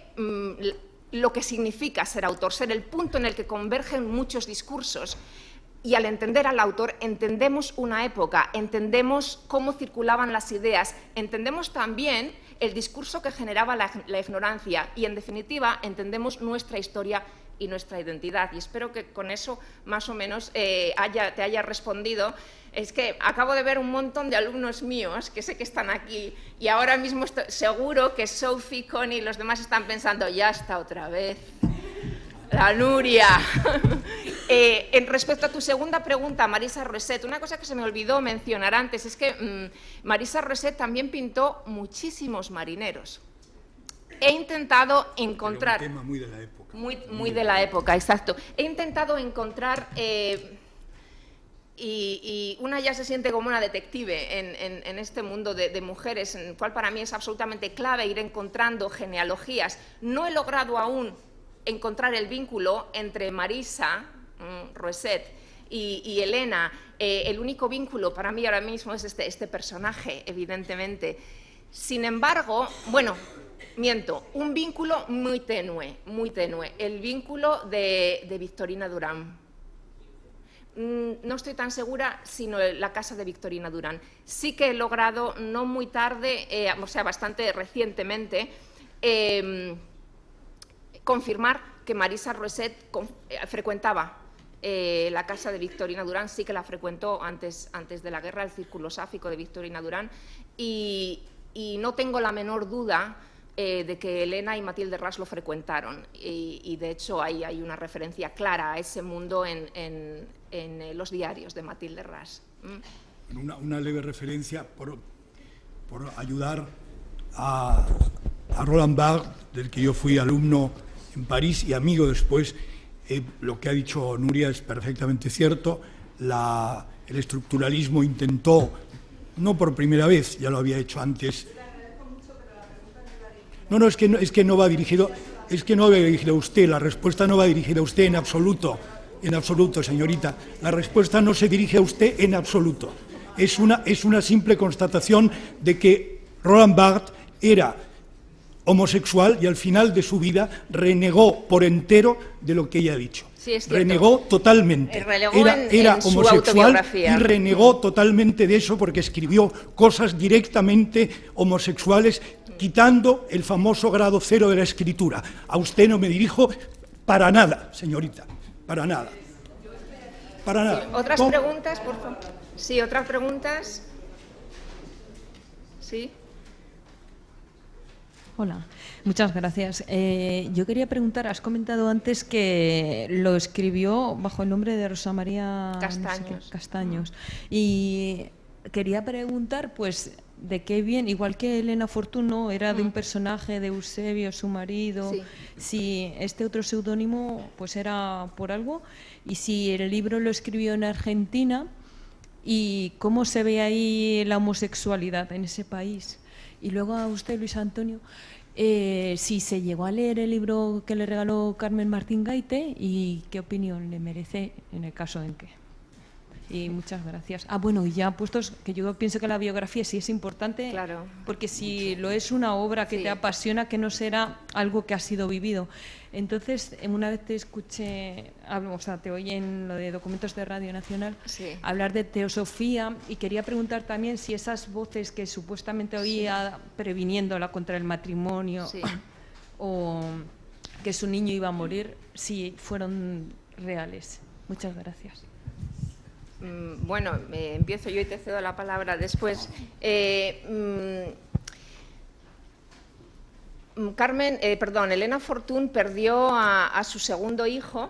B: lo que significa ser autor, ser el punto en el que convergen muchos discursos. Y al entender al autor, entendemos una época, entendemos cómo circulaban las ideas, entendemos también el discurso que generaba la ignorancia y, en definitiva, entendemos nuestra historia y nuestra identidad. Y espero que con eso más o menos te haya respondido. Es que acabo de ver un montón de alumnos míos que sé que están aquí, y ahora mismo estoy seguro que Sophie, Connie y los demás están pensando, ya está otra vez, la Nuria. Respecto a tu segunda pregunta, Marisa Rosset, una cosa que se me olvidó mencionar antes es que Marisa Rosset también pintó muchísimos marineros. He intentado encontrar...
C: Era un tema muy de la época.
B: Muy de la época, exacto. He intentado encontrar... Y una ya se siente como una detective en este mundo de mujeres, en el cual para mí es absolutamente clave ir encontrando genealogías. No he logrado aún encontrar el vínculo entre Marisa Rosset y Elena. El único vínculo para mí ahora mismo es este personaje, evidentemente. Sin embargo, bueno, miento, un vínculo muy tenue, el vínculo de Victorina Durán. No estoy tan segura, sino la casa de Victorina Durán. Sí que he logrado, no muy tarde, o sea, bastante recientemente, confirmar que Marisa Roset frecuentaba la casa de Victorina Durán. Sí que la frecuentó antes de la guerra, el círculo sáfico de Victorina Durán, y no tengo la menor duda de que Elena y Matilde Ras lo frecuentaron, y de hecho hay una referencia clara a ese mundo en los diarios de Matilde Ras.
C: Una leve referencia por ayudar a Roland Barthes, del que yo fui alumno en París y amigo después. Lo que ha dicho Nuria es perfectamente cierto. El estructuralismo intentó, no por primera vez, ya lo había hecho antes. No, es que no va dirigido, a usted. La respuesta no va dirigida a usted en absoluto, señorita. La respuesta no se dirige a usted en absoluto. Es una simple constatación de que Roland Barthes era homosexual y al final de su vida renegó por entero de lo que ella ha dicho.
B: Sí, es cierto.
C: Renegó totalmente. Era homosexual y renegó totalmente de eso porque escribió cosas directamente homosexuales, quitando el famoso grado 0 de la escritura. A usted no me dirijo para nada, señorita, para nada. Para nada.
B: Sí, ¿otras preguntas, por favor? Sí, otras preguntas. Sí.
F: Hola, muchas gracias. Yo quería preguntar, has comentado antes que lo escribió bajo el nombre de Rosa María Castaños. Y quería preguntar, pues, de qué bien, igual que Elena Fortuno era de un personaje de Eusebio, su marido,
B: sí.
F: Si este otro seudónimo pues era por algo, y si el libro lo escribió en Argentina, y cómo se ve ahí la homosexualidad en ese país. Y luego a usted, Luis Antonio, si se llegó a leer el libro que le regaló Carmen Martín Gaite y qué opinión le merece en el caso en que. Y muchas gracias. Bueno, y ya puestos, que yo pienso que la biografía sí es importante,
B: claro,
F: porque si lo es una obra que te apasiona, que no será algo que ha sido vivido. Entonces, una vez te escuché, te oí en lo de Documentos de Radio Nacional, hablar de teosofía, y quería preguntar también si esas voces que supuestamente oía previniéndola contra el matrimonio o que su niño iba a morir, si fueron reales. Muchas gracias.
B: Bueno, empiezo yo y te cedo la palabra después. Elena Fortuny perdió a su segundo hijo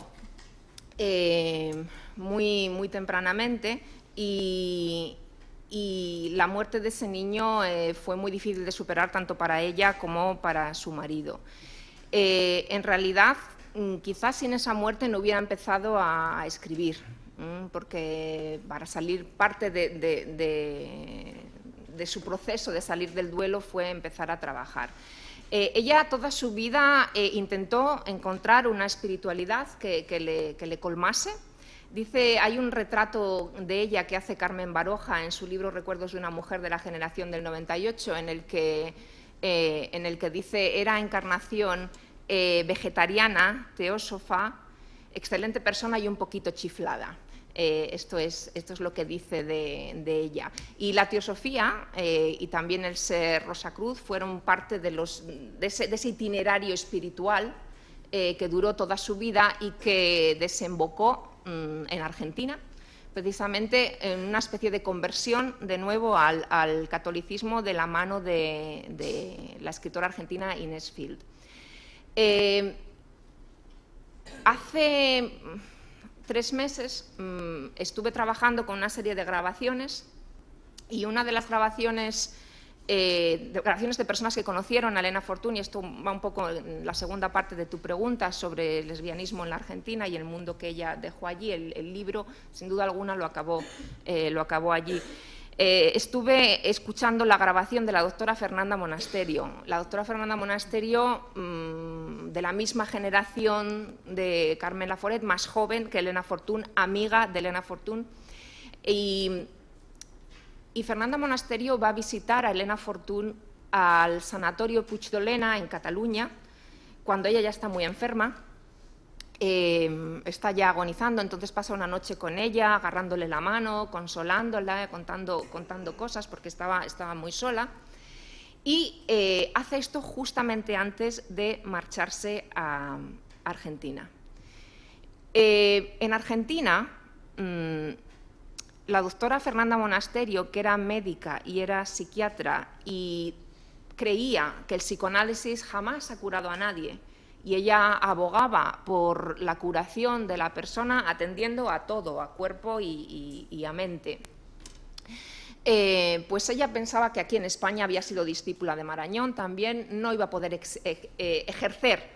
B: muy tempranamente, y la muerte de ese niño fue muy difícil de superar tanto para ella como para su marido. En realidad, quizás sin esa muerte no hubiera empezado a escribir, porque para salir parte de su proceso de salir del duelo fue empezar a trabajar. Ella toda su vida intentó encontrar una espiritualidad que le colmase. Dice, hay un retrato de ella que hace Carmen Baroja en su libro Recuerdos de una mujer de la generación del 98, en el que dice, era encarnación vegetariana, teósofa, excelente persona y un poquito chiflada. Esto es lo que dice de ella. Y la teosofía y también el ser Rosacruz fueron parte de ese itinerario espiritual que duró toda su vida y que desembocó en Argentina, precisamente en una especie de conversión de nuevo al catolicismo de la mano de la escritora argentina Inés Field. Hace 3 meses estuve trabajando con una serie de grabaciones, y una de las grabaciones de personas que conocieron a Elena Fortuny, esto va un poco en la segunda parte de tu pregunta sobre el lesbianismo en la Argentina y el mundo que ella dejó allí. El libro, sin duda alguna, lo acabó allí. Estuve escuchando la grabación de la doctora Fernanda Monasterio. La doctora Fernanda Monasterio, de la misma generación de Carmen Laforet, más joven que Elena Fortuny, amiga de Elena Fortuny. Y Fernanda Monasterio va a visitar a Elena Fortuny al sanatorio Puigdolena en Cataluña, cuando ella ya está muy enferma, está ya agonizando, entonces pasa una noche con ella, agarrándole la mano, consolándola, contando cosas, porque estaba muy sola. Y hace esto justamente antes de marcharse a Argentina. En Argentina, la doctora Fernanda Monasterio, que era médica y era psiquiatra y creía que el psicoanálisis jamás ha curado a nadie, y ella abogaba por la curación de la persona atendiendo a todo, a cuerpo y a mente. Pues ella pensaba que aquí en España había sido discípula de Marañón, también no iba a poder ejercer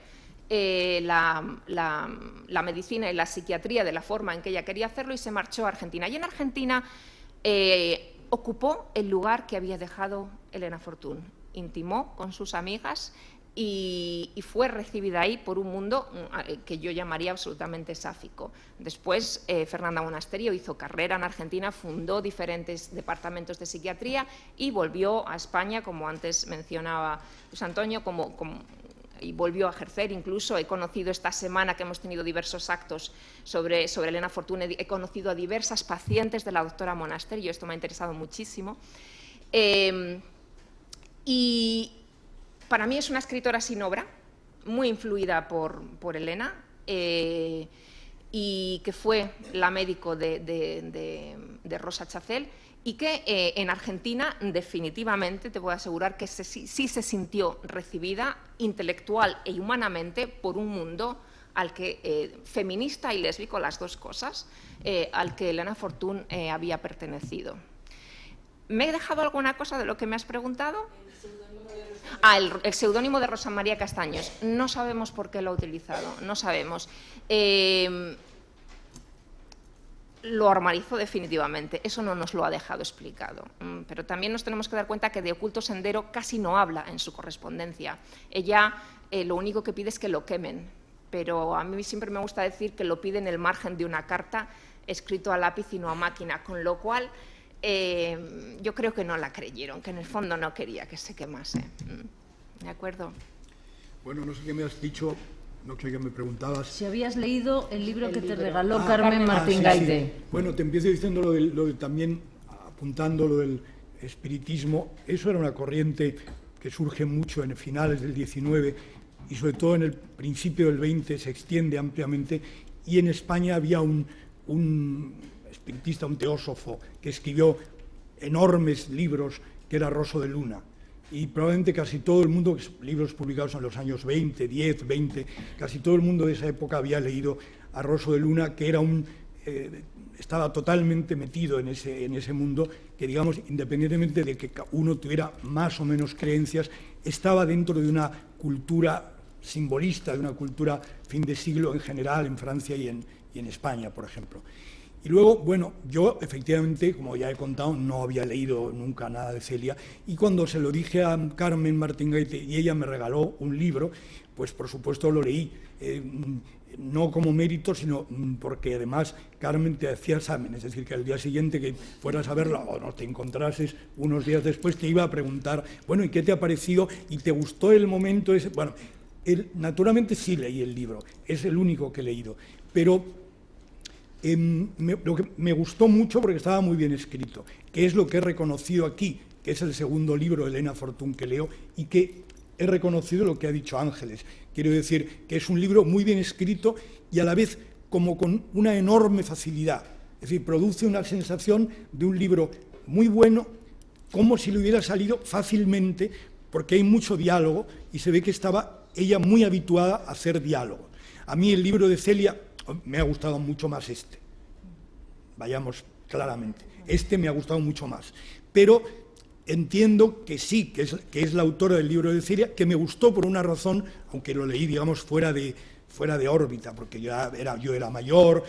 B: la medicina y la psiquiatría de la forma en que ella quería hacerlo y se marchó a Argentina. Y en Argentina ocupó el lugar que había dejado Elena Fortún, intimó con sus amigas y fue recibida ahí por un mundo que yo llamaría absolutamente sáfico. Después, Fernanda Monasterio hizo carrera en Argentina, fundó diferentes departamentos de psiquiatría y volvió a España, como antes mencionaba Luis Antonio, y volvió a ejercer. Incluso he conocido esta semana que hemos tenido diversos actos sobre Elena Fortún, he conocido a diversas pacientes de la doctora Monasterio, esto me ha interesado muchísimo. Y para mí es una escritora sin obra, muy influida por Elena, y que fue la médico de Rosa Chacel, y que en Argentina definitivamente te puedo asegurar que sí se sintió recibida intelectual e humanamente por un mundo al que, feminista y lésbico, las dos cosas, al que Elena Fortún había pertenecido. ¿Me he dejado alguna cosa de lo que me has preguntado? El seudónimo de Rosa María Castaños. No sabemos por qué lo ha utilizado, no sabemos. Lo armarizó definitivamente, eso no nos lo ha dejado explicado. Pero también nos tenemos que dar cuenta que de Oculto Sendero casi no habla en su correspondencia. Ella lo único que pide es que lo quemen, pero a mí siempre me gusta decir que lo pide en el margen de una carta escrito a lápiz y no a máquina, con lo cual yo creo que no la creyeron, que en el fondo no quería que se quemase. ¿De acuerdo?
C: Bueno, no sé qué me has dicho, no sé qué me preguntabas.
D: Si habías leído el libro que te regaló Carmen Martín Gaite.
C: Sí. Bueno, te empiezo diciendo lo de también apuntando lo del espiritismo. Eso era una corriente que surge mucho en finales del 19 y sobre todo en el principio del 20 se extiende ampliamente, y en España había un espiritista, un teósofo, que escribió enormes libros, que era Rosso de Luna. Y probablemente casi todo el mundo, libros publicados en los años 20, 10, 20, casi todo el mundo de esa época había leído a Rosso de Luna, que era estaba totalmente metido en ese mundo, que, digamos, independientemente de que uno tuviera más o menos creencias, estaba dentro de una cultura simbolista, de una cultura fin de siglo en general en Francia y en España, por ejemplo. Y luego, bueno, yo efectivamente, como ya he contado, no había leído nunca nada de Celia, y cuando se lo dije a Carmen Martín Gaite y ella me regaló un libro, pues por supuesto lo leí, no como mérito, sino porque además Carmen te hacía examen, es decir, que al día siguiente que fueras a verla o no te encontrases unos días después, te iba a preguntar, bueno, ¿y qué te ha parecido? ¿Y te gustó el momento ese? Bueno, naturalmente sí leí el libro, es el único que he leído, pero lo que me gustó mucho porque estaba muy bien escrito, que es lo que he reconocido aquí, que es el segundo libro de Elena Fortún que leo, y que he reconocido lo que ha dicho Ángeles. Quiero decir que es un libro muy bien escrito y a la vez como con una enorme facilidad. Es decir, produce una sensación de un libro muy bueno, como si le hubiera salido fácilmente, porque hay mucho diálogo y se ve que estaba ella muy habituada a hacer diálogo. A mí el libro de Celia me ha gustado mucho más este. Vayamos claramente. Este me ha gustado mucho más. Pero entiendo que sí, que es la autora del libro de Celia, que me gustó por una razón, aunque lo leí, digamos, fuera de órbita, porque yo era mayor,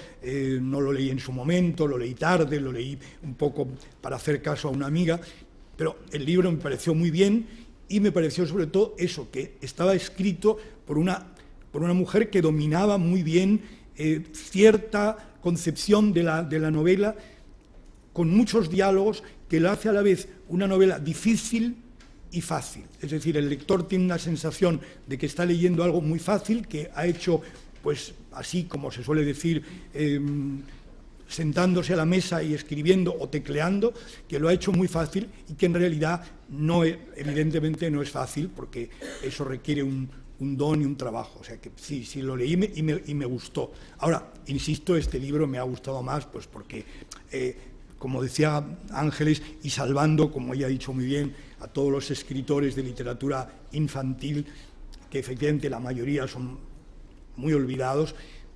C: no lo leí en su momento, lo leí tarde, lo leí un poco para hacer caso a una amiga, pero el libro me pareció muy bien y me pareció sobre todo eso, que estaba escrito por una mujer que dominaba muy bien cierta concepción de la novela, con muchos diálogos, que lo hace a la vez una novela difícil, y fácil. Es decir, el lector tiene una sensación de que está leyendo algo muy fácil, que ha hecho, pues así como se suele decir, sentándose a la mesa y escribiendo o tecleando, que lo ha hecho muy fácil y que en realidad evidentemente no es fácil, porque eso requiere un don y un trabajo. O sea que sí lo leí y me gustó. Ahora, insisto, este libro me ha gustado más pues porque, como decía Ángeles, y salvando, como ella ha dicho muy bien, a todos los escritores de literatura infantil, que efectivamente la mayoría son muy olvidados,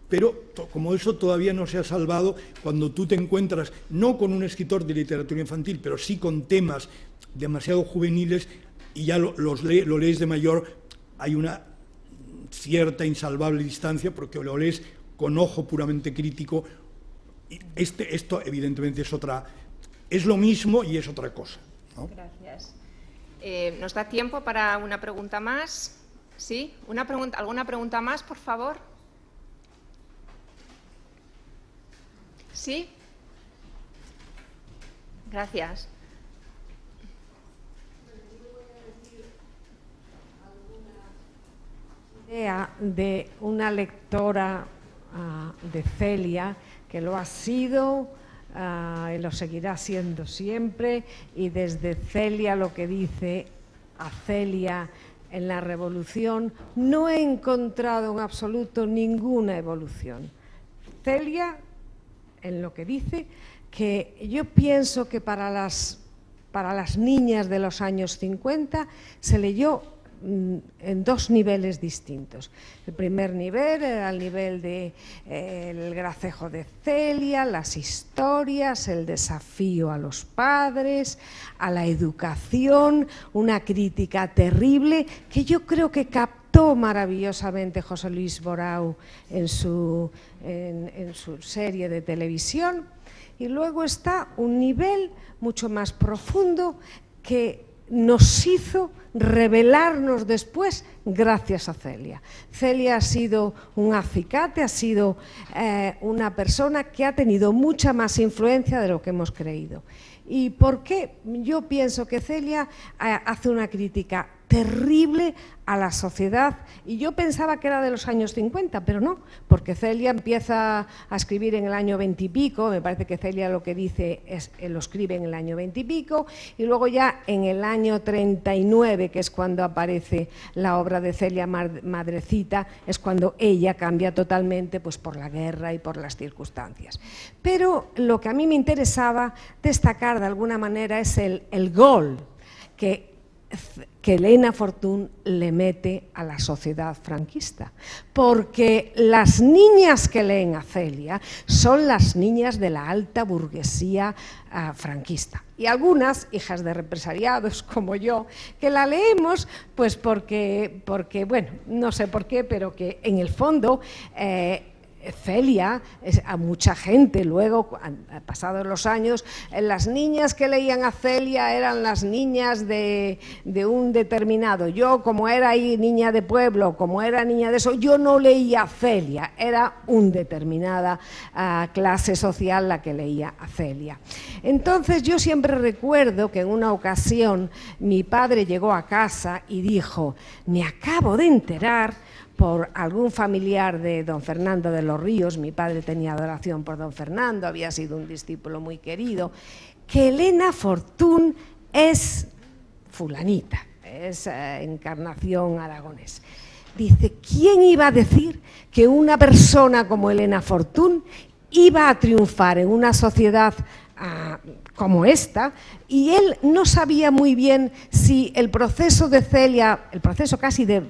C: pero como eso todavía no se ha salvado, cuando tú te encuentras no con un escritor de literatura infantil, pero sí con temas demasiado juveniles, y ya lo lees de mayor, hay una cierta insalvable distancia, porque lo lees con ojo puramente crítico. Esto evidentemente es lo mismo y es otra cosa, ¿no?
B: Gracias. ¿Nos da tiempo para una pregunta más? ¿Sí? ¿Alguna pregunta más, por favor? ¿Sí? Gracias.
G: De una lectora de Celia, que lo ha sido y lo seguirá siendo siempre, y desde Celia, lo que dice a Celia en la Revolución, no he encontrado en absoluto ninguna evolución. Celia, en lo que dice, que yo pienso que para las niñas de los años 50 se leyó en dos niveles distintos. El primer nivel era el nivel de el gracejo de Celia, las historias, el desafío a los padres, a la educación, una crítica terrible que yo creo que captó maravillosamente José Luis Borau en su serie de televisión. Y luego está un nivel mucho más profundo que nos hizo revelarnos después gracias a Celia. Celia ha sido un acicate, ha sido una persona que ha tenido mucha más influencia de lo que hemos creído. ¿Y por qué? Yo pienso que Celia hace una crítica terrible a la sociedad, y yo pensaba que era de los años 50, pero no, porque Celia empieza a escribir en el año 20 y pico, me parece que Celia lo que dice lo escribe en el año 20 y pico, y luego ya en el año 39, que es cuando aparece la obra de Celia Madrecita, es cuando ella cambia totalmente, pues por la guerra y por las circunstancias. Pero lo que a mí me interesaba destacar de alguna manera es el gol que Elena Fortún le mete a la sociedad franquista, porque las niñas que leen a Celia son las niñas de la alta burguesía franquista, y algunas hijas de represaliados como yo, que la leemos pues porque bueno, no sé por qué, pero que en el fondo Celia, a mucha gente luego, pasados los años, las niñas que leían a Celia eran las niñas de un determinado. Yo, como era ahí niña de pueblo, como era niña de eso, yo no leía a Celia, era una determinada clase social la que leía a Celia. Entonces yo siempre recuerdo que en una ocasión mi padre llegó a casa y dijo: me acabo de enterar por algún familiar de don Fernando de los Ríos, mi padre tenía adoración por don Fernando, había sido un discípulo muy querido, que Elena Fortún es fulanita, es Encarnación Aragonés. Dice, ¿quién iba a decir que una persona como Elena Fortún iba a triunfar en una sociedad como esta? Y él no sabía muy bien si el proceso de Celia, el proceso casi de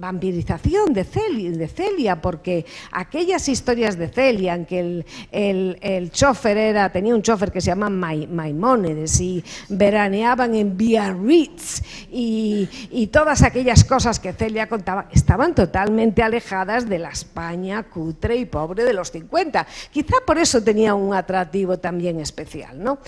G: vampirización de Celia, porque aquellas historias de Celia en que el chofer tenía un chofer que se llama Maimónides y veraneaban en Biarritz y todas aquellas cosas que Celia contaba estaban totalmente alejadas de la España cutre y pobre de los 50. Quizá por eso tenía un atractivo también especial, ¿no?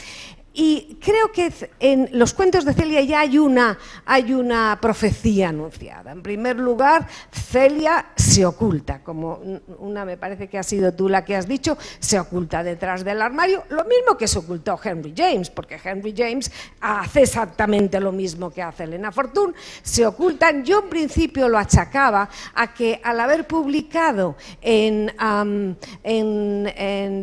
G: Y creo que en los cuentos de Celia ya hay una profecía anunciada. En primer lugar, Celia se oculta, como me parece que has sido tú la que has dicho, se oculta detrás del armario, lo mismo que se ocultó Henry James, porque Henry James hace exactamente lo mismo que hace Elena Fortún, se ocultan. Yo en principio lo achacaba a que al haber publicado en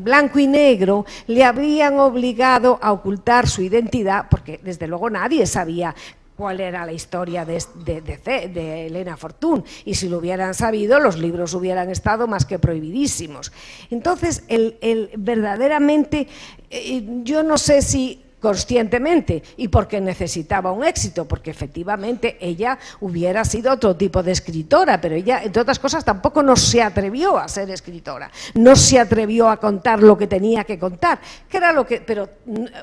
G: blanco y negro, le habrían obligado a ocultar su identidad, porque desde luego nadie sabía cuál era la historia de Elena Fortún, y si lo hubieran sabido, los libros hubieran estado más que prohibidísimos. Entonces, verdaderamente, yo no sé si conscientemente y porque necesitaba un éxito, porque efectivamente ella hubiera sido otro tipo de escritora, pero ella, entre otras cosas, tampoco no se atrevió a ser escritora, no se atrevió a contar lo que tenía que contar, pero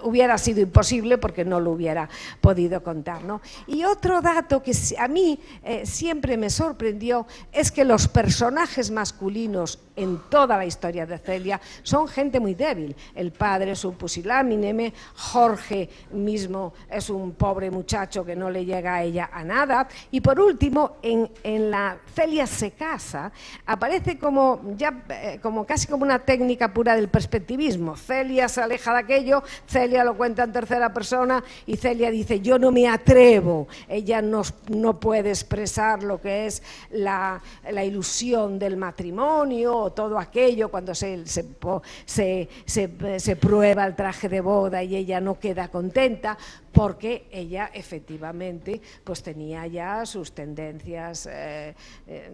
G: hubiera sido imposible porque no lo hubiera podido contar, ¿no? Y otro dato que a mí siempre me sorprendió es que los personajes masculinos en toda la historia de Celia son gente muy débil. El padre es un pusilánime, Jorge mismo es un pobre muchacho que no le llega a ella a nada, y por último en la Celia se casa aparece como casi como una técnica pura del perspectivismo. Celia se aleja de aquello, Celia lo cuenta en tercera persona y Celia dice: yo no me atrevo. Ella no puede expresar lo que es la ilusión del matrimonio o todo aquello cuando se prueba el traje de boda y ella no queda contenta, porque ella efectivamente pues tenía ya sus tendencias,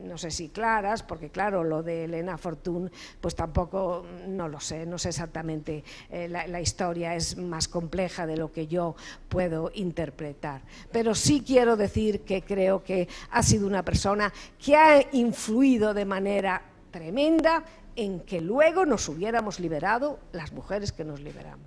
G: no sé si claras, porque claro, lo de Elena Fortún pues tampoco, no lo sé, no sé exactamente, la historia es más compleja de lo que yo puedo interpretar, pero sí quiero decir que creo que ha sido una persona que ha influido de manera tremenda en que luego nos hubiéramos liberado las mujeres que nos liberamos.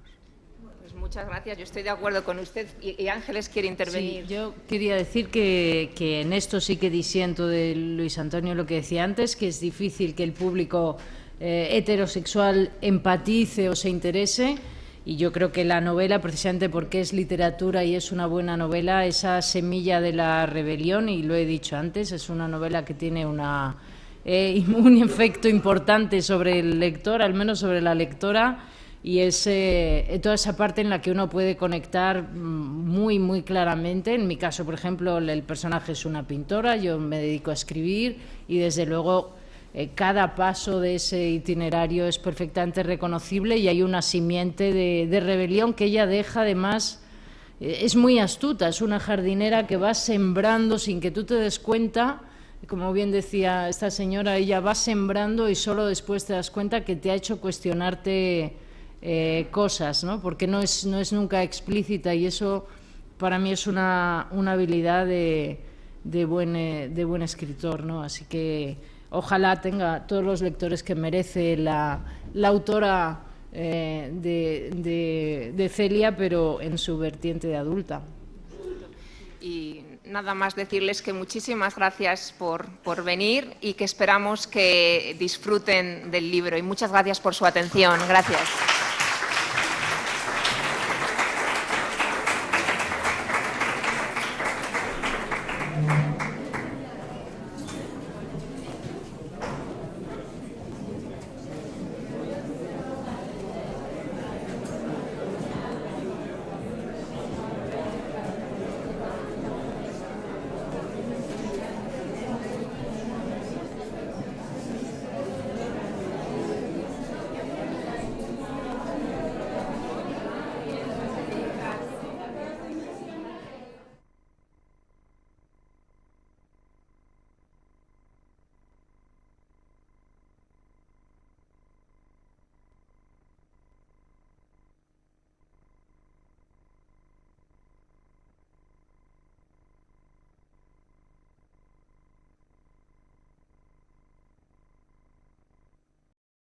B: Muchas gracias, yo estoy de acuerdo con usted y Ángeles quiere intervenir.
D: Sí, yo quería decir que en esto sí que disiento de Luis Antonio lo que decía antes, que es difícil que el público heterosexual empatice o se interese, y yo creo que la novela, precisamente porque es literatura y es una buena novela, esa semilla de la rebelión, y lo he dicho antes, es una novela que tiene un efecto importante sobre el lector, al menos sobre la lectora, y es toda esa parte en la que uno puede conectar muy, muy claramente. En mi caso, por ejemplo, el personaje es una pintora, yo me dedico a escribir y desde luego cada paso de ese itinerario es perfectamente reconocible y hay una simiente de rebelión que ella deja. Además, es muy astuta, es una jardinera que va sembrando sin que tú te des cuenta. Como bien decía esta señora, ella va sembrando y solo después te das cuenta que te ha hecho cuestionarte cosas, ¿no? Porque no es nunca explícita, y eso para mí es una habilidad de buen escritor, ¿no? Así que ojalá tenga todos los lectores que merece la autora de Celia, pero en su vertiente de adulta.
B: Y nada más decirles que muchísimas gracias por venir y que esperamos que disfruten del libro. Y muchas gracias por su atención. Gracias.